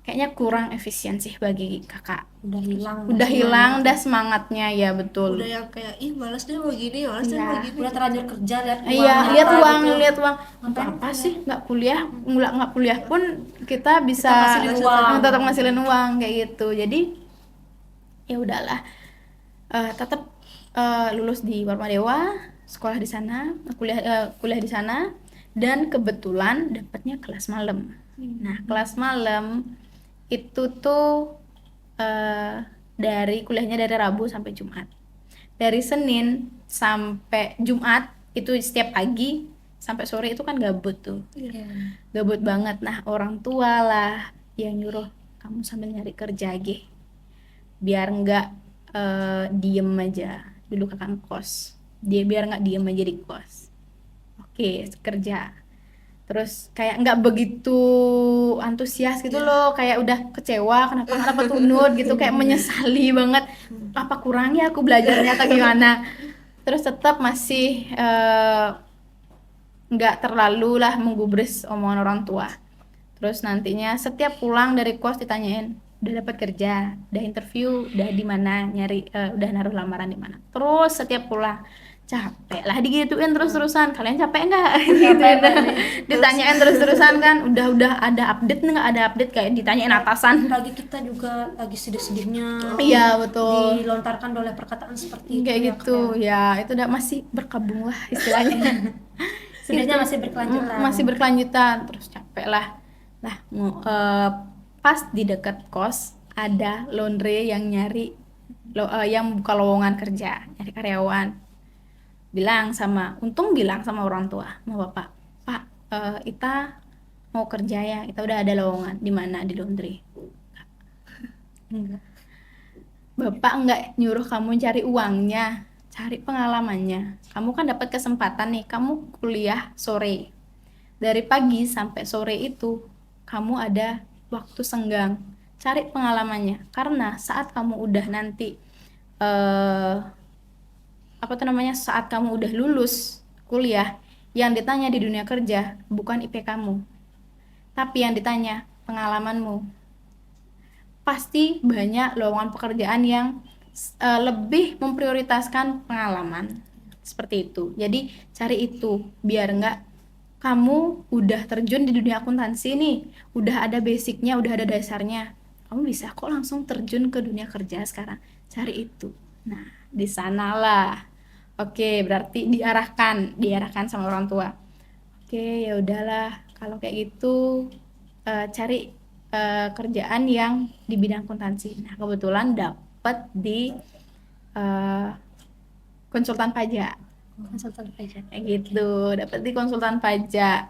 kayaknya kurang efisien sih bagi kakak. Udah hilang dah semangatnya, ya betul. Udah yang kayak malas deh mau gini, malas deh mau gini. Udah terlanjur kerja, lihat uang. Iya, lihat uang, gitu. lihat uang. Untuk apa sih nggak kuliah? Nggak kuliah pun kita bisa tetap ngasilin uang kayak gitu. Jadi ya udahlah, tetap lulus di Warmadewa, sekolah di sana, kuliah di sana, dan kebetulan dapatnya kelas malam. Nah, kelas malam itu tuh kuliahnya dari Rabu sampai Jumat. Dari Senin sampai Jumat itu setiap pagi sampai sore itu kan gabut tuh. Gabut banget. Nah, orang tua lah yang nyuruh kamu sambil nyari kerja ge, biar nggak diem aja. Dulu kakak ngekos, dia biar nggak diem aja di kos. Oke, kerja. Terus kayak nggak begitu antusias gitu loh, kayak udah kecewa kenapa tunut gitu, kayak menyesali banget, apa kurangnya aku belajarnya atau gimana. Terus tetap masih nggak terlalu lah menggubris omongan orang tua. Terus nantinya setiap pulang dari kos ditanyain, udah dapat kerja, udah interview, udah di mana nyari, udah naruh lamaran di mana. Terus setiap pulang capek lah digituin terus-terusan. Kalian capek nggak? Gitu, ditanyain terus-terusan kan. Udah ada update nggak? Ada update kayak ditanyain atasan. Lagi kita juga lagi sedih-sedihnya. Iya betul. Dilontarkan oleh perkataan seperti kayak itu. Gitu ya. Itu udah masih berkabung lah istilahnya. Sedihnya masih berkelanjutan. Masih berkelanjutan. Terus capek lah. Nah, pas di dekat kos ada laundry yang nyari yang buka lowongan kerja, nyari karyawan. bilang sama orang tua, sama bapak, Pak, Ita mau kerja ya, Ita udah ada lowongan. Di mana? Di laundry. Enggak. Bapak enggak nyuruh kamu cari uangnya, cari pengalamannya. Kamu kan dapat kesempatan nih, kamu kuliah sore, dari pagi sampai sore itu kamu ada waktu senggang, cari pengalamannya. Karena saat kamu udah nanti saat kamu udah lulus kuliah, yang ditanya di dunia kerja bukan IP kamu, tapi yang ditanya pengalamanmu. Pasti banyak lowongan pekerjaan yang lebih memprioritaskan pengalaman, seperti itu. Jadi cari itu, biar nggak kamu udah terjun di dunia akuntansi nih, udah ada basicnya, udah ada dasarnya, kamu bisa kok langsung terjun ke dunia kerja sekarang. Cari itu. Nah, di sanalah. Oke, berarti diarahkan sama orang tua. Oke, ya udahlah, kalau kayak gitu cari kerjaan yang di bidang akuntansi. Nah, kebetulan dapat di konsultan pajak. Kayak gitu, dapat di konsultan pajak.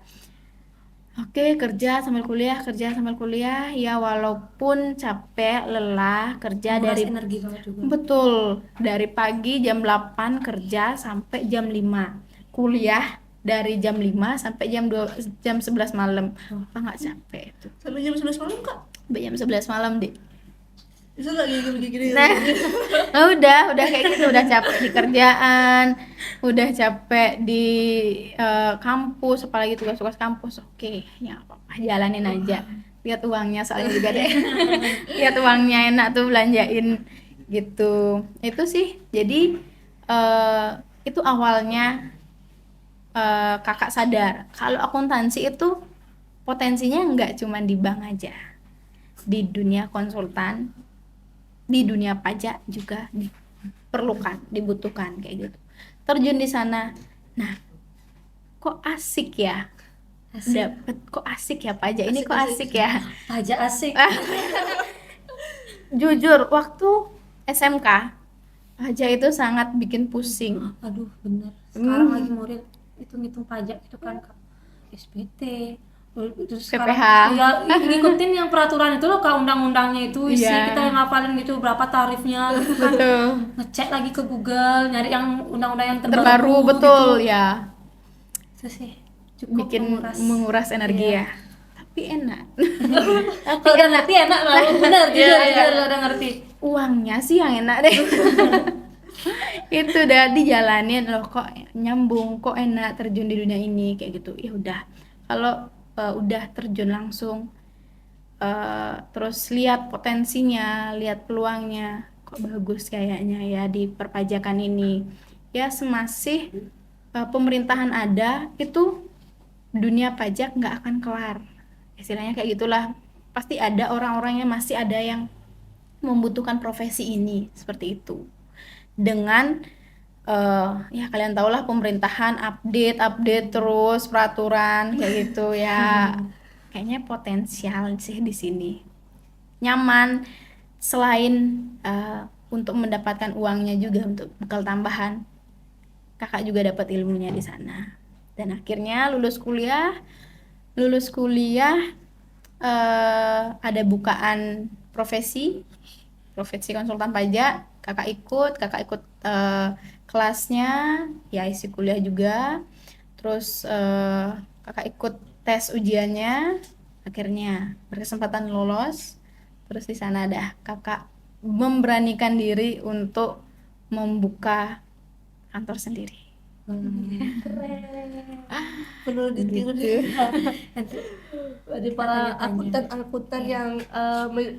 Oke, kerja sambil kuliah, ya walaupun capek, lelah, kerja Menguras dari energi banget juga. Betul, dari pagi jam 8 kerja sampai jam 5. Kuliah dari jam 5 sampai jam 11 malam. Apa nggak capek itu? Sampai jam 11 malam, Kak? Sampai jam 11 malam, Dik. Bisa nggak gini-gini? Nah, udah kayak gitu, udah capek di kerjaan, udah capek di kampus, apalagi tugas-tugas kampus. Oke, ya apa-apa, jalanin aja. Lihat uangnya soalnya juga deh. Lihat uangnya enak tuh belanjain gitu. Itu sih. Jadi itu awalnya kakak sadar kalau akuntansi itu potensinya nggak cuma di bank aja, di dunia konsultan, di dunia pajak juga diperlukan, dibutuhkan kayak gitu. Terjun di sana, nah kok asik ya, dapet kok asik ya pajak ini, kok asik ya. Pajak asik. Jujur waktu SMK pajak itu sangat bikin pusing. Aduh, bener. Sekarang lagi murid hitung-hitung pajak itu kan Kak. SPT. Terus sekarang PPH. ya ngikutin yang peraturan itu loh Kak, undang-undangnya itu isi Iya. kita yang ngapalin gitu berapa tarifnya gitu kan. Betul. Ngecek lagi ke Google, nyari yang undang-undang yang Terbaru terbaru betul gitu. ya, Itu sih cukup bikin menguras. menguras energi Iya. ya. Tapi enak. Kalau udah ngerti enak lah, bener, jujur, Iya. jujur udah ngerti. Uangnya sih yang enak deh. Itu udah dijalanin loh, kok nyambung, kok enak terjun di dunia ini kayak gitu. Ya udah, kalau udah terjun langsung, terus lihat potensinya, lihat peluangnya, kok bagus kayaknya ya di perpajakan ini. Ya semasih pemerintahan ada, itu dunia pajak nggak akan kelar, istilahnya kayak gitulah. Pasti ada orang-orangnya, masih ada yang membutuhkan profesi ini seperti itu. Dengan ya kalian tahulah pemerintahan update terus peraturan kayak gitu ya. Kayaknya potensial sih di sini. Nyaman, selain untuk mendapatkan uangnya juga untuk bekal tambahan. Kakak juga dapat ilmunya di sana. Dan akhirnya lulus kuliah ada bukaan profesi konsultan pajak. Kakak ikut kelasnya, ya isi kuliah juga. Terus kakak ikut tes ujiannya, akhirnya berkesempatan lolos. Terus di sana dah kakak memberanikan diri untuk membuka kantor sendiri. Perlu ditiru deh dari para akuntan yang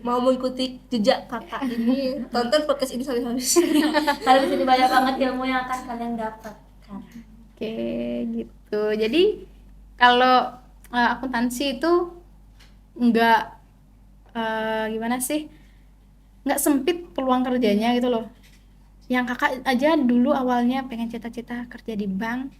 mau mengikuti jejak kakak ini. Tonton podcast ini sampai habis. Karena di sini banyak banget ilmu yang akan kalian dapatkan. Oke, gitu. Jadi kalau akuntansi itu nggak gimana sih? Nggak sempit peluang kerjanya gitu loh. Yang kakak aja dulu awalnya pengen cita-cita kerja di bank,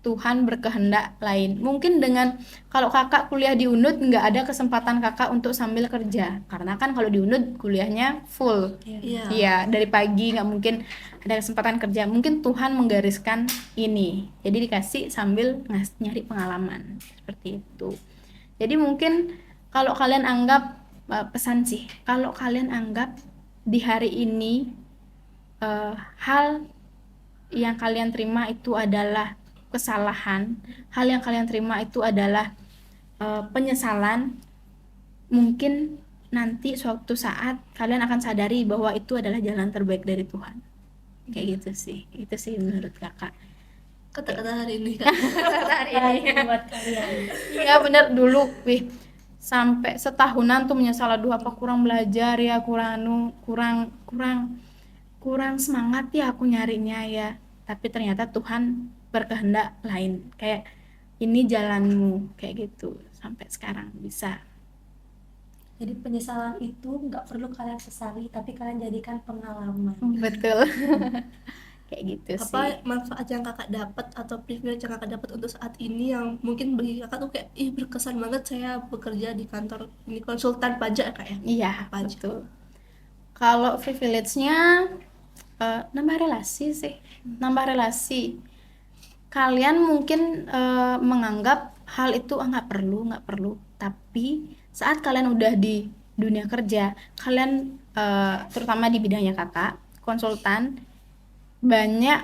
Tuhan berkehendak lain. Mungkin dengan kalau kakak kuliah di UNUD nggak ada kesempatan kakak untuk sambil kerja, karena kan kalau di UNUD kuliahnya full. Iya. Iya, dari pagi nggak mungkin ada kesempatan kerja. Mungkin Tuhan menggariskan ini, jadi dikasih sambil nyari pengalaman seperti itu. Jadi mungkin kalau kalian anggap pesan sih, kalau kalian anggap di hari ini hal yang kalian terima itu adalah kesalahan, hal yang kalian terima itu adalah penyesalan, mungkin nanti suatu saat kalian akan sadari bahwa itu adalah jalan terbaik dari Tuhan. Kayak gitu sih, itu sih menurut kakak. Kata-kata hari ini. Hari ini Buat kalian. iya bener, dulu sampai setahunan tuh menyesal, aduh apa kurang belajar ya, kurang semangat ya aku nyarinya ya. Tapi ternyata Tuhan berkehendak lain, kayak ini jalanmu, kayak gitu. Sampai sekarang bisa. Jadi penyesalan itu nggak perlu kalian sesali, tapi kalian jadikan pengalaman. Betul. Kayak gitu sih. Apa manfaat yang kakak dapat atau privilege yang kakak dapat untuk saat ini yang mungkin bagi kakak tuh kayak berkesan banget, saya bekerja di kantor ini konsultan pajak kak ya? Iya, Apa aja? betul. Kalau privilege-nya nambah relasi sih, nambah relasi. Kalian mungkin menganggap hal itu nggak perlu, tapi saat kalian udah di dunia kerja, kalian terutama di bidangnya kakak, konsultan, banyak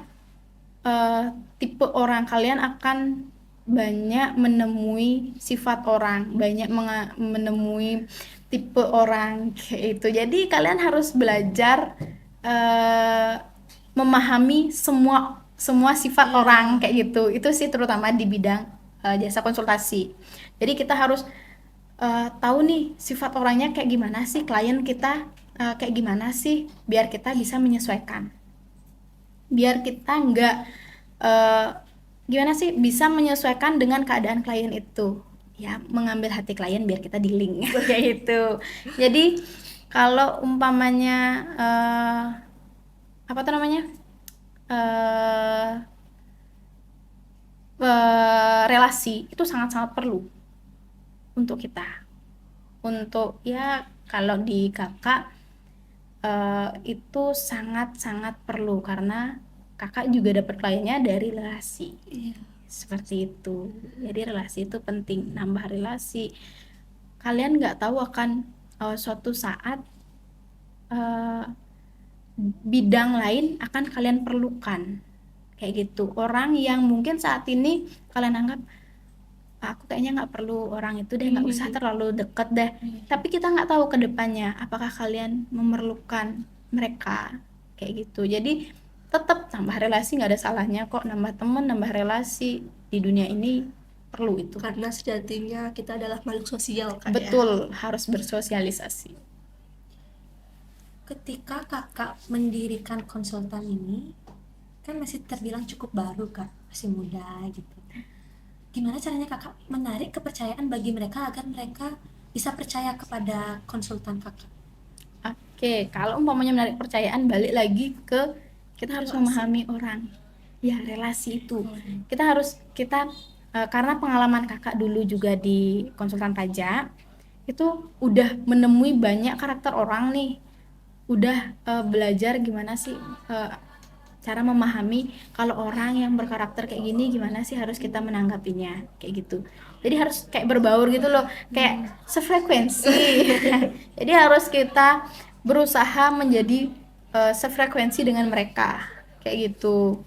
tipe orang kalian akan banyak menemui sifat orang, banyak menemui tipe orang kayak itu. Jadi kalian harus belajar eh, memahami semua sifat orang kayak gitu. Itu sih terutama di bidang jasa konsultasi. Jadi kita harus tahu nih sifat orangnya kayak gimana sih, klien kita kayak gimana sih, biar kita bisa menyesuaikan, biar kita nggak eh, gimana sih, bisa menyesuaikan dengan keadaan klien itu, ya mengambil hati klien biar kita dealing kayak gitu. Jadi kalau umpamanya apa tuh namanya, eh, relasi itu sangat-sangat perlu untuk kita, untuk ya kalau di kakak itu sangat-sangat perlu karena kakak juga dapat kliennya dari relasi. Seperti itu. Jadi relasi itu penting, nambah relasi. Kalian nggak tahu akan suatu saat eh, bidang lain akan kalian perlukan kayak gitu. Orang yang mungkin saat ini kalian anggap, "Ah, aku kayaknya nggak perlu orang itu deh, nggak usah terlalu deket deh." Tapi kita nggak tahu ke depannya apakah kalian memerlukan mereka kayak gitu. Jadi tetap nambah relasi, nggak ada salahnya kok, nambah temen, nambah relasi di dunia ini perlu itu. Karena sejatinya kita adalah makhluk sosial kan ya. Betul, harus bersosialisasi. Ketika kakak mendirikan konsultan ini, kan masih terbilang cukup baru kak, masih muda gitu. Gimana caranya kakak menarik kepercayaan bagi mereka agar mereka bisa percaya kepada konsultan kakak? Oke, kalau umpamanya menarik kepercayaan, balik lagi ke kita harus memahami orang. Ya, relasi itu. Kita karena pengalaman kakak dulu juga di konsultan pajak, itu udah menemui banyak karakter orang nih. Udah belajar gimana sih cara memahami kalau orang yang berkarakter kayak gini gimana sih harus kita menanggapinya kayak gitu. Jadi harus kayak berbaur gitu loh, kayak sefrekuensi. Jadi harus kita berusaha menjadi sefrekuensi dengan mereka kayak gitu.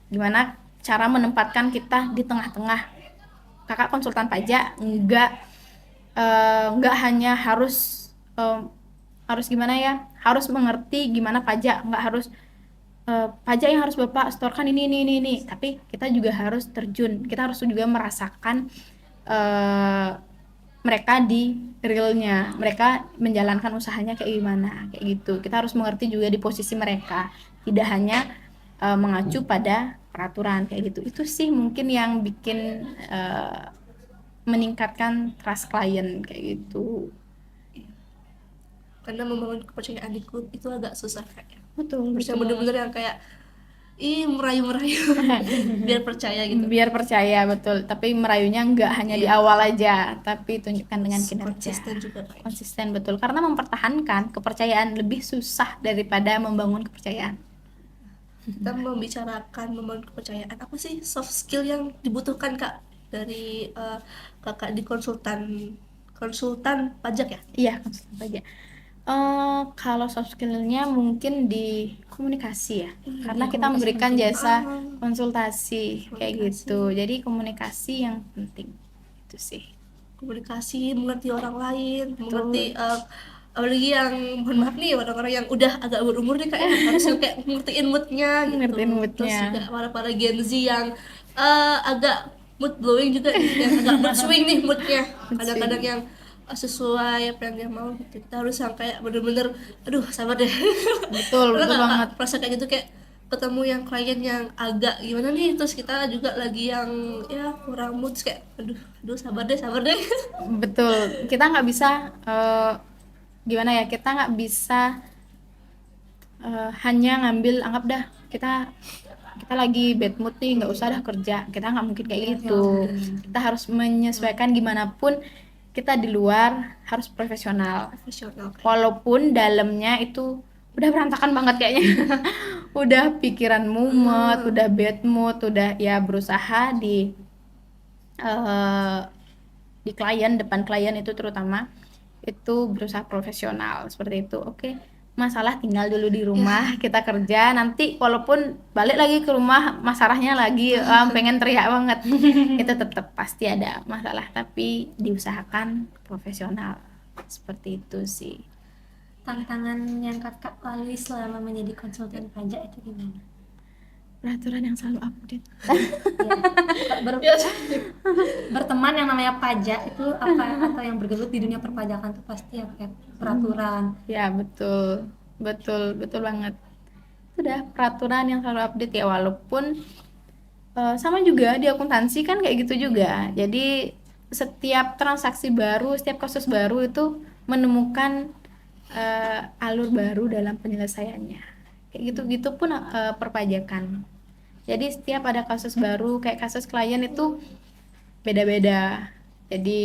Gimana cara menempatkan kita di tengah-tengah. Kakak konsultan pajak nggak hanya harus gimana ya, harus mengerti gimana pajak, nggak harus pajak yang harus Bapak setorkan ini, tapi kita juga harus terjun, kita harus juga merasakan mereka di realnya, mereka menjalankan usahanya kayak gimana, kayak gitu. Kita harus mengerti juga di posisi mereka, tidak hanya mengacu pada peraturan kayak gitu. Itu sih mungkin yang bikin meningkatkan trust klien kayak gitu. Karena membangun kepercayaan itu agak susah kayak. Betul, Bisa betul. bener-bener yang kayak merayu-merayu biar percaya gitu. Biar percaya, betul. Tapi merayunya nggak hanya di awal aja, tapi tunjukkan dengan kinerja. Konsisten juga kayak. Konsisten, betul. Karena mempertahankan kepercayaan lebih susah daripada membangun kepercayaan. Kita membicarakan membangun kepercayaan, apa sih soft skill yang dibutuhkan kak dari kakak di konsultan pajak ya? Iya, konsultan pajak. Kalau soft skill-nya mungkin di komunikasi ya, karena kita memberikan jasa konsultasi kayak gitu. Jadi komunikasi yang penting itu sih. Komunikasi, mengerti orang lain, mengerti apalagi yang mohon maaf nih orang-orang yang udah agak berumur nih kayak harus kayak ngertiin moodnya gitu. Ngertiin moodnya. Terus juga para Gen Z yang agak mood blowing juga nih, yang agak mood swing nih moodnya. Kadang-kadang yang sesuai apa yang dia mau gitu. Kita harus yang kayak bener-bener aduh sabar deh. Betul, betul banget. Perasaan kayak gitu kayak ketemu yang klien yang agak gimana nih, terus kita juga lagi yang ya kurang mood, terus kayak aduh sabar deh Betul, kita nggak bisa gimana ya, kita nggak bisa hanya ngambil anggap dah kita lagi bad mood nih, nggak usah dah kerja. Kita nggak mungkin kayak gitu. Kita harus menyesuaikan, gimana pun kita di luar harus profesional. Walaupun dalamnya itu udah berantakan banget kayaknya. Udah pikiran mumet, udah bad mood, udah ya berusaha di klien, depan klien itu terutama itu berusaha profesional seperti itu. Oke, masalah tinggal dulu di rumah, kita kerja, nanti walaupun balik lagi ke rumah masalahnya lagi pengen teriak banget. Itu tetap pasti ada masalah, tapi diusahakan profesional. Seperti itu sih. Tantangan yang kakak lalui selama menjadi konsultan pajak itu gimana? Peraturan yang selalu update. Ya, berteman yang namanya pajak itu apa, atau yang bergelut di dunia perpajakan itu pasti apa ya, peraturan. Ya, betul banget. Sudah peraturan yang selalu update ya, walaupun sama juga di akuntansi kan kayak gitu juga. Jadi setiap transaksi baru, setiap kasus baru itu menemukan alur baru dalam penyelesaiannya. Kayak gitu-gitu pun perpajakan. Jadi setiap ada kasus baru, kayak kasus klien itu beda-beda. Jadi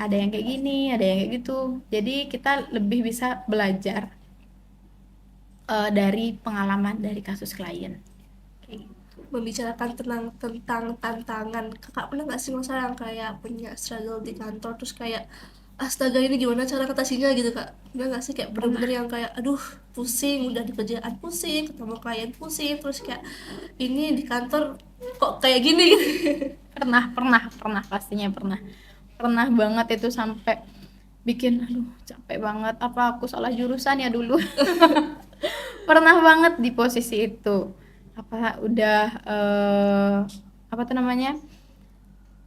ada yang kayak gini, ada yang kayak gitu. Jadi kita lebih bisa belajar dari pengalaman dari kasus klien. Kayak gitu. Membicarakan tentang tantangan, kakak pernah nggak sih masalah yang kayak punya struggle di kantor terus kayak astaga ini gimana cara ngatasinya gitu kak? Pernah nggak sih kayak bener-bener yang kayak aduh pusing, udah di kerjaan pusing, ketemu klien pusing, terus kayak ini di kantor kok kayak gini gitu. Pernah pastinya pernah banget itu, sampai bikin aduh capek banget, apa aku salah jurusan ya dulu. Pernah banget di posisi itu, apa udah apa tuh namanya,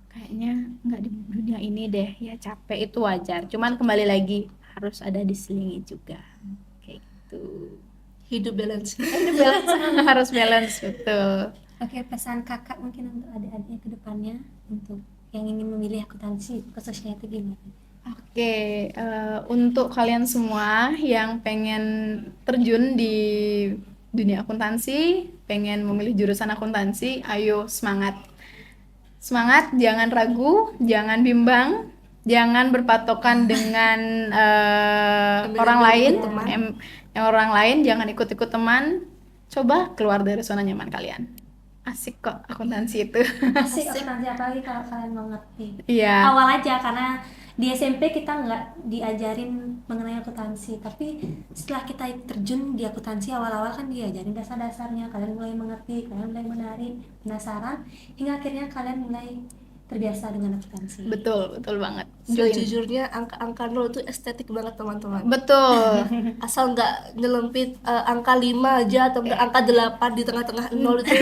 kayaknya nggak di dunia ini deh ya, capek itu wajar, cuman kembali lagi harus ada diselingi juga kayak gitu. Hidup balance. Hidup balance. Harus balance, betul. Oke, pesan kakak mungkin untuk adik-adiknya ke depannya untuk yang ingin memilih akuntansi khususnya itu gimana? Oke, untuk kalian semua yang pengen terjun di dunia akuntansi, pengen memilih jurusan akuntansi, ayo semangat. Semangat, jangan ragu, jangan bimbang, jangan berpatokan dengan orang lain, yang orang lain, jangan ikut-ikut teman. Coba keluar dari zona nyaman kalian. Asik kok akuntansi itu. Asik akuntansi, apalagi kalau kalian mau ngerti. Iya. Awal aja, karena di SMP kita nggak diajarin mengenai akuntansi, tapi setelah kita terjun di akuntansi awal-awal kan diajarin dasar-dasarnya, kalian mulai mengerti, kalian mulai menarik, penasaran, hingga akhirnya kalian mulai terbiasa dengan akuntansi. Betul banget. Sejujurnya angka-angka 0 itu estetik banget teman-teman. Betul. Asal nggak nyelempit angka 5 aja atau enggak angka 8 di tengah-tengah 0 itu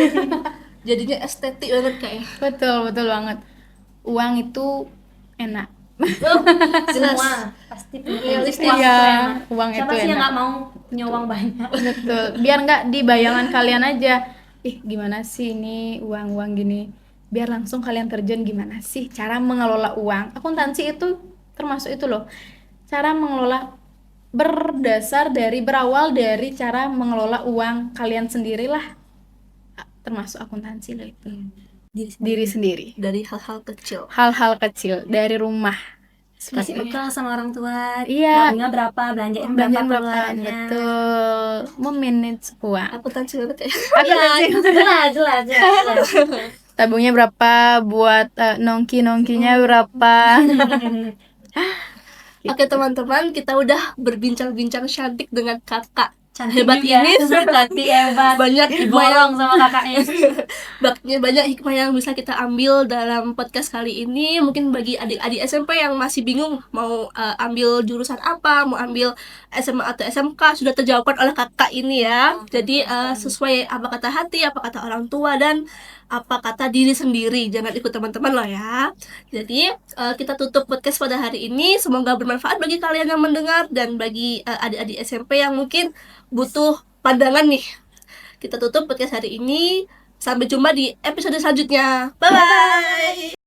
jadinya estetik banget kayak. Betul banget. Uang itu enak. Semua pasti punya Realistis. uang itu Iya, enak. uang Siapa itu sih yang enak. nggak mau punya uang banyak? Betul. Biar nggak di bayangan kalian aja, gimana sih ini uang gini. Biar langsung kalian terjun gimana sih cara mengelola uang. Akuntansi itu termasuk itu loh. Cara mengelola berawal dari cara mengelola uang kalian sendirilah. Termasuk akuntansi loh itu. Diri sendiri. Dari hal-hal kecil. Hal-hal kecil dari rumah. Masih bekal sama orang tua. Iya. Nabungnya berapa, belanjaan Belanjaan berapa, berapa, keluarnya. betul. Memanage uang. Akuntansi banget ya. Iya, jelas. Tabungnya berapa, buat nongki-nongkinya berapa. Oke teman-teman, kita udah berbincang-bincang cantik dengan kakak Cantik hebat juga. ini. Cantik hebat. Banyak Diborong sama kakaknya. banyak hikmah yang bisa kita ambil dalam podcast kali ini. Mungkin bagi adik-adik SMP yang masih bingung mau ambil jurusan apa, mau ambil SMA atau SMK, sudah terjawabkan oleh kakak ini ya. Jadi sesuai apa kata hati, apa kata orang tua, dan apa kata diri sendiri. Jangan ikut teman-teman loh ya. Jadi kita tutup podcast pada hari ini. Semoga bermanfaat bagi kalian yang mendengar dan bagi adik-adik SMP yang mungkin butuh pandangan nih. Kita tutup podcast hari ini. Sampai jumpa di episode selanjutnya. Bye-bye.